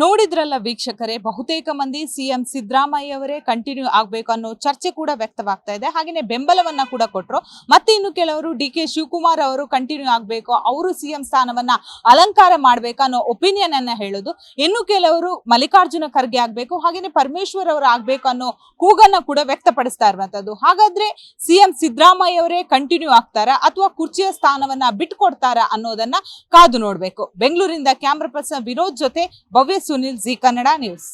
ನೋಡಿದ್ರಲ್ಲ ವೀಕ್ಷಕರೇ, ಬಹುತೇಕ ಮಂದಿ ಸಿಎಂ ಸಿದ್ದರಾಮಯ್ಯ ಅವರೇ ಕಂಟಿನ್ಯೂ ಆಗ್ಬೇಕು ಅನ್ನೋ ಚರ್ಚೆ ಕೂಡ ವ್ಯಕ್ತವಾಗ್ತಾ ಇದೆ. ಹಾಗೇನೆ ಬೆಂಬಲವನ್ನ ಕೂಡ ಕೊಟ್ರು. ಮತ್ತೆ ಇನ್ನು ಕೆಲವರು ಡಿ.ಕೆ. ಶಿವಕುಮಾರ್ ಅವರು ಕಂಟಿನ್ಯೂ ಆಗ್ಬೇಕು, ಅವರು ಸಿಎಂ ಸ್ಥಾನವನ್ನ ಅಲಂಕಾರ ಮಾಡ್ಬೇಕು ಅನ್ನೋ ಒಪಿನಿಯನ್ ಅನ್ನ ಹೇಳೋದು. ಇನ್ನು ಕೆಲವರು ಮಲ್ಲಿಕಾರ್ಜುನ ಖರ್ಗೆ ಆಗ್ಬೇಕು, ಹಾಗೇನೆ ಪರಮೇಶ್ವರ್ ಅವರು ಆಗ್ಬೇಕು ಅನ್ನೋ ಕೂಗನ್ನ ಕೂಡ ವ್ಯಕ್ತಪಡಿಸ್ತಾ ಇರುವಂತದ್ದು. ಹಾಗಾದ್ರೆ ಸಿಎಂ ಸಿದ್ದರಾಮಯ್ಯ ಅವರೇ ಕಂಟಿನ್ಯೂ ಆಗ್ತಾರಾ ಅಥವಾ ಕುರ್ಚಿಯ ಸ್ಥಾನವನ್ನ ಬಿಟ್ಕೊಡ್ತಾರಾ ಅನ್ನೋದನ್ನ ಕಾದು ನೋಡ್ಬೇಕು. ಬೆಂಗಳೂರಿಂದ ಕ್ಯಾಮ್ರಾ ಪರ್ಸನ್ ವಿನೋದ್ ಜೊತೆ ಭವ್ಯ ಸುನಿಲ್, ಜಿ ಕನ್ನಡ ನ್ಯೂಸ್.